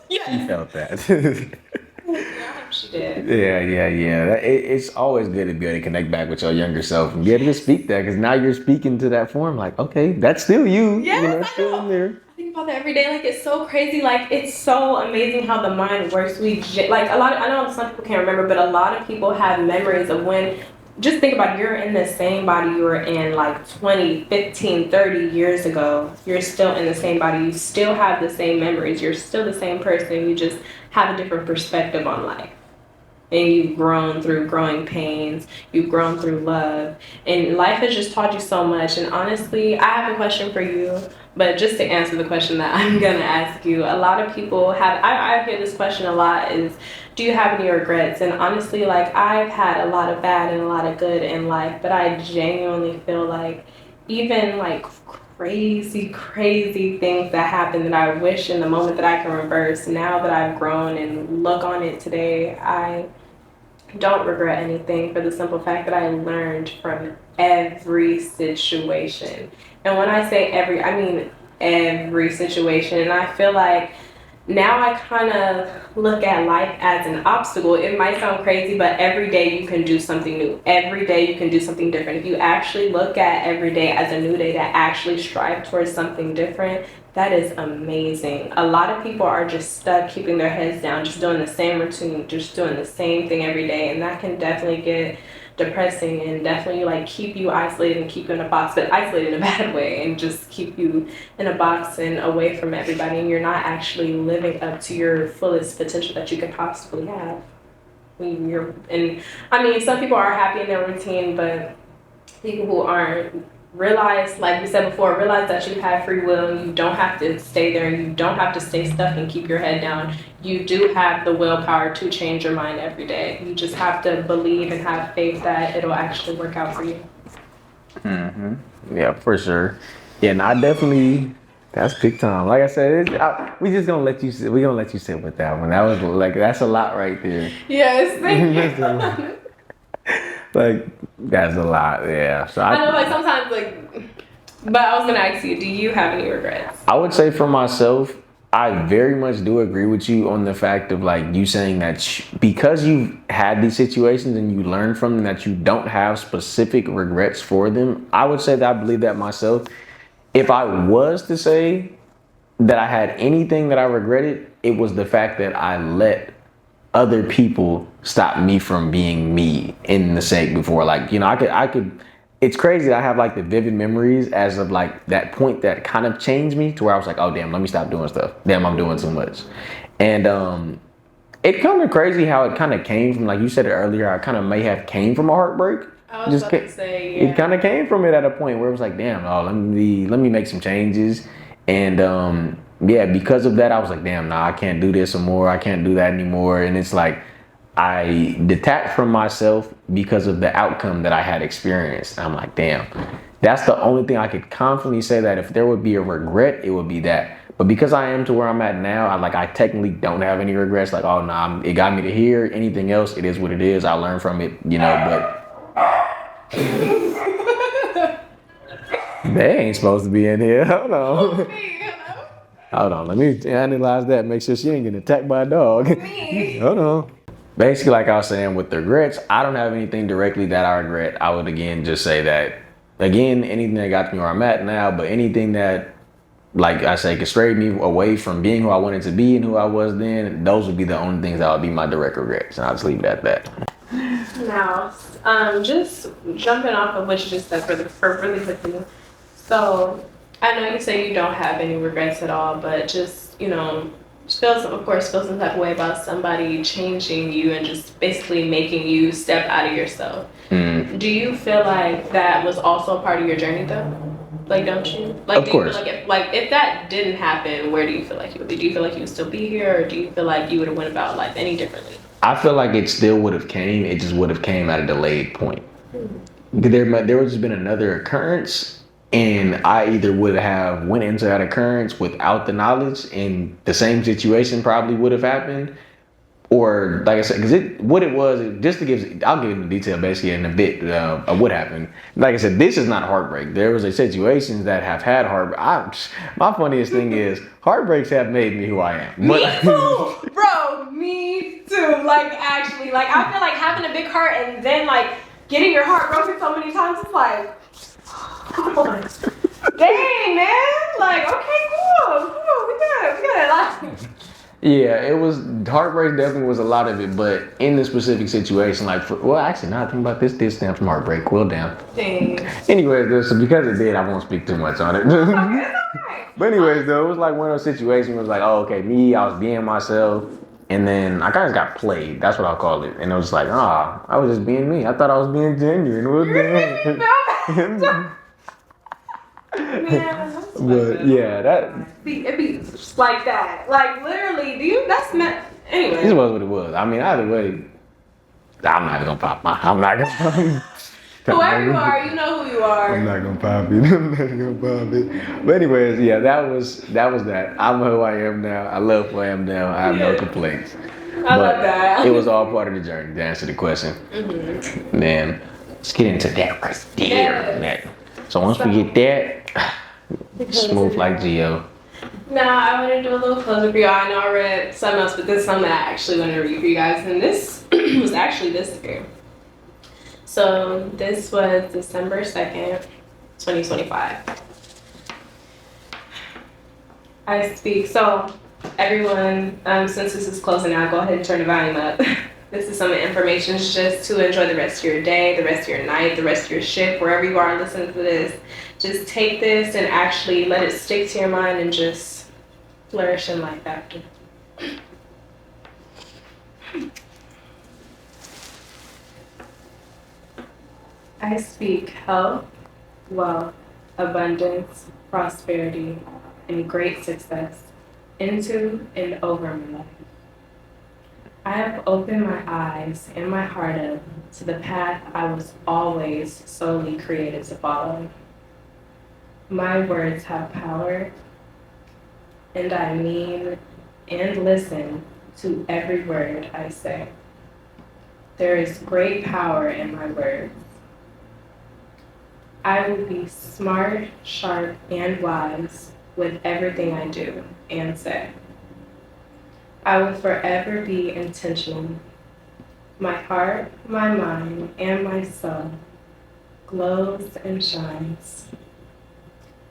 Yes. She felt that. Yeah, I hope she did. Yeah. It's always good to be able to connect back with your younger self and be able to speak that, because now you're speaking to that form. Like, okay, that's still you. Yes, you know, it's I still know. in there. I think about that every day. Like, it's so crazy. Like, it's so amazing how the mind works. I know some people can't remember, but a lot of people have memories of when, just think about it, you're in the same body you were in like 20, 15, 30 years ago. You're still in the same body. You still have the same memories. You're still the same person. You just have a different perspective on life. And you've grown through growing pains. You've grown through love. And life has just taught you so much. And honestly, I have a question for you. But just to answer the question that I'm going to ask you, a lot of people have, I hear this question a lot is, do you have any regrets? And honestly, like, I've had a lot of bad and a lot of good in life. But I genuinely feel like even like crazy things that happen that I wish in the moment that I can reverse, now that I've grown and look on it today, I don't regret anything, for the simple fact that I learned from every situation. And when I say every, I mean every situation. And I feel like now I kind of look at life as an obstacle. It might sound crazy, but every day you can do something new. Every day you can do something different. If you actually look at every day as a new day to actually strive towards something different, that is amazing. A lot of people are just stuck keeping their heads down, just doing the same routine, just doing the same thing every day. And that can definitely get depressing and definitely like keep you isolated and keep you in a box, but isolated in a bad way, and just keep you in a box and away from everybody, and you're not actually living up to your fullest potential that you could possibly have. And I mean, some people are happy in their routine, but people who aren't, realize, like we said before, realize that you have free will and you don't have to stay there, and you don't have to stay stuck and keep your head down. You do have the willpower to change your mind every day. You just have to believe and have faith that it'll actually work out for you. Yeah, for sure. Yeah, and I definitely, that's big time. Like I said, we just gonna let you sit. We gonna let you sit with that one. That was like, that's a lot right there. Yes, thank you. Like, that's a lot, yeah. So I know, like, sometimes, like, but I was gonna ask you, do you have any regrets? I would say for myself, I very much do agree with you on the fact of like you saying that because you've had these situations and you learn from them, that you don't have specific regrets for them. I would say that I believe that myself. If I was to say that I had anything that I regretted, it was the fact that I let other people stop me from being me in the sake before. Like, you know, I could, it's crazy that I have like the vivid memories as of like that point that kind of changed me to where I was like, oh damn, let me stop doing stuff. Damn, I'm doing too much. And it kind of crazy how it kind of came from, like you said it earlier, I kind of may have came from a heartbreak. I was about to say, yeah. It kind of came from it at a point where it was like, damn, oh, let me make some changes. And yeah, because of that, I was like, damn, nah, I can't do this anymore. I can't do that anymore. And it's like, I detached from myself because of the outcome that I had experienced. I'm like, damn, that's the only thing I could confidently say that if there would be a regret, it would be that. But because I am to where I'm at now, I technically don't have any regrets. Like, oh, nah, it got me to here. Anything else, it is what it is. I learned from it, you know, but They ain't supposed to be in here. Hold on. Me, you know? Hold on. Let me analyze that. Make sure she ain't getting attacked by a dog. Me. Hold on. Basically, like I was saying with the regrets, I don't have anything directly that I regret. I would again just say that, again, anything that got me where I'm at now, but anything that, like I say, could stray me away from being who I wanted to be and who I was then, those would be the only things that would be my direct regrets. And I'll just leave it at that. Now, just jumping off of what you just said for really quickly. So, I know you say you don't have any regrets at all, but just, you know, feel some type of way about somebody changing you and just basically making you step out of yourself. Do you feel like that was also part of your journey though? Like, don't you? Like, Of course. Do you feel like if that didn't happen, where do you feel like you would be? Do you feel like you would still be here, or do you feel like you would have went about life any differently? I feel like it still would have came. It just would have came at a delayed point. There would have just been another occurrence, and I either would have went into that occurrence without the knowledge, and the same situation probably would have happened, or like I said, because just to give, I'll give you the detail basically in a bit of what happened. Like I said, this is not heartbreak. There was a situations that have had heartbreak. My funniest thing is heartbreaks have made me who I am. Me too, bro. Me too. Like, actually, like I feel like having a big heart and then like getting your heart broken so many times. It's like, come on, dang man. Like, okay, cool, we got it. Like, Yeah, it was heartbreak. Definitely was a lot of it, but in this specific situation, actually, now I think about this, did stem from heartbreak. Well, damn. dang. Anyways, so because it did, I won't speak too much on it. Okay. But anyways, though, it was like one of those situations where it was like, oh, okay, I was being myself, and then I kind of got played. That's what I'll call it. And it was like, I was just being me. I thought I was being genuine. What the Yeah, But yeah, that it be like that. Like, literally, that's meant. Anyway. this was what it was. I mean, either way, I'm not gonna pop my. I'm not gonna. Whoever you are, you know who you are. I'm not gonna pop it. I'm not gonna pop it. But anyways, yeah, that was that. I'm who I am now. I love who I am now. I have no complaints. I love that. It was all part of the journey to answer the question. Man, let's get into that right there. Yes. So once we get that, smooth like Geo. Now, I want to do a little closer for y'all. I know I read something else, but this is something that I actually want to read for you guys. And this was actually this year. So this was December 2nd, 2025. I speak. So everyone, since this is closing out, go ahead and turn the volume up. This is some information just to enjoy the rest of your day, the rest of your night, the rest of your shift, wherever you are listening to this. Just take this and actually let it stick to your mind and just flourish in life after. I speak health, wealth, abundance, prosperity, and great success into and over my life. I have opened my eyes and my heart up to the path I was always solely created to follow. My words have power, and I mean and listen to every word I say. There is great power in my words. I will be smart, sharp, and wise with everything I do and say. I will forever be intentional. My heart, my mind, and my soul glows and shines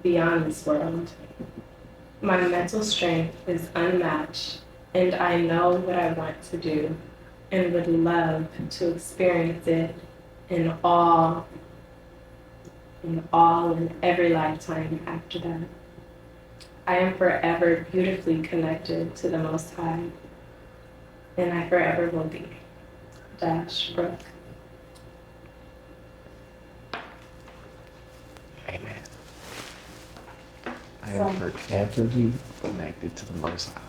beyond this world. My mental strength is unmatched, and I know what I want to do and would love to experience it in every lifetime after that. I am forever beautifully connected to the Most High, and I forever will be. Dash Brooke. Amen. I am forever be connected to the Most High.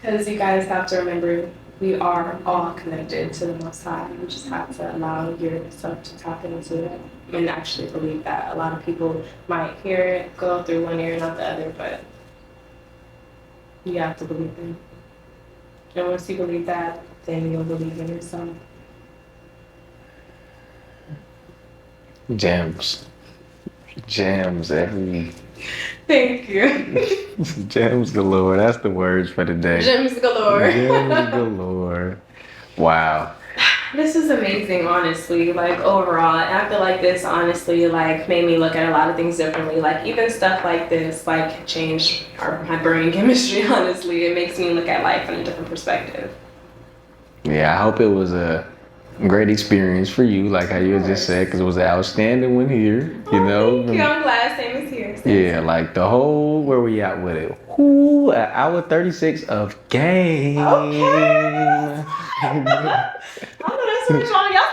Because you guys have to remember, we are all connected to the Most High. You just have to allow yourself to tap into it and actually believe that. A lot of people might hear it, go through one ear and not the other, but you have to believe it. And once you believe that, then you'll believe in yourself. Gems. Gems every Thank you. gems galore. That's the words for the day. Gems galore. Gems galore. Wow. This is amazing, honestly. Like overall, I feel like this honestly like made me look at a lot of things differently. Like even stuff like this like changed my brain chemistry. Honestly, it makes me look at life in a different perspective. Yeah, I hope it was a great experience for you, like how you just said, because it was an outstanding one here. You know. Thank you. I'm glad. Same as here. Yeah, like the whole, where we at with it? Ooh, an hour 36 of game. Okay. I know that's what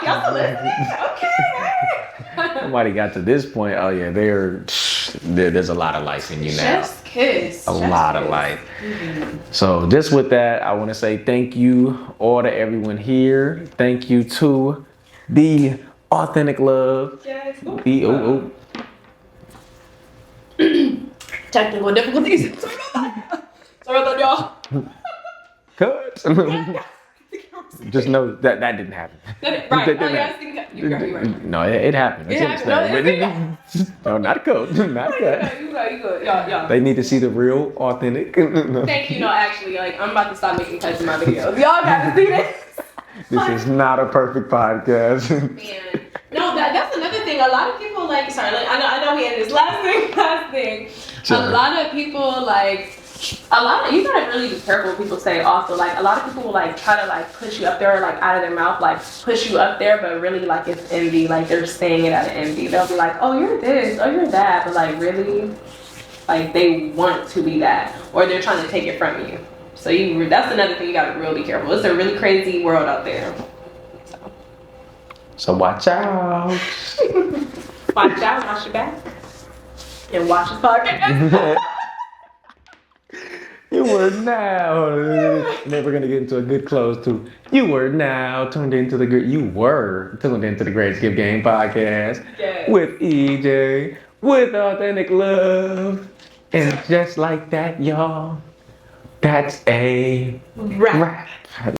y'all still listening. Okay. Somebody got to this point. Oh yeah, there's a lot of life in you now. Chef's kiss. A lot of life. Mm-hmm. So just with that, I want to say thank you all to everyone here. Thank you to the Authentic Love. Yes. The Technical difficulties. Sorry about that, y'all. Cut. Just know that didn't happen. Right. Oh, yeah, you're right. No, it happened. It happened. No, not a code. Not a cut. You go. Y'all. They need to see the real, authentic. Thank you. No, actually, like I'm about to stop making cuts in my videos. Y'all gotta see this. This is not a perfect podcast. Man. No, that's another thing. A lot of people like. Sorry, like, I know we ended this last thing. Sure. A lot of people like. You gotta really be careful what people say also. Like a lot of people will like try to like push you up there, like out of their mouth, like push you up there, but really like it's envy. Like they're saying it out of envy. They'll be like, oh, you're this, oh, you're that, but like really, like they want to be that, or they're trying to take it from you. So that's another thing you gotta really be careful. It's a really crazy world out there. So watch out. Watch out, watch your back, and watch this podcast. You were now. Never gonna get into a good close too. You were now tuned into the Greatest Gift Game podcast with EJ, with Authentic Love, and just like that, y'all, that's a wrap.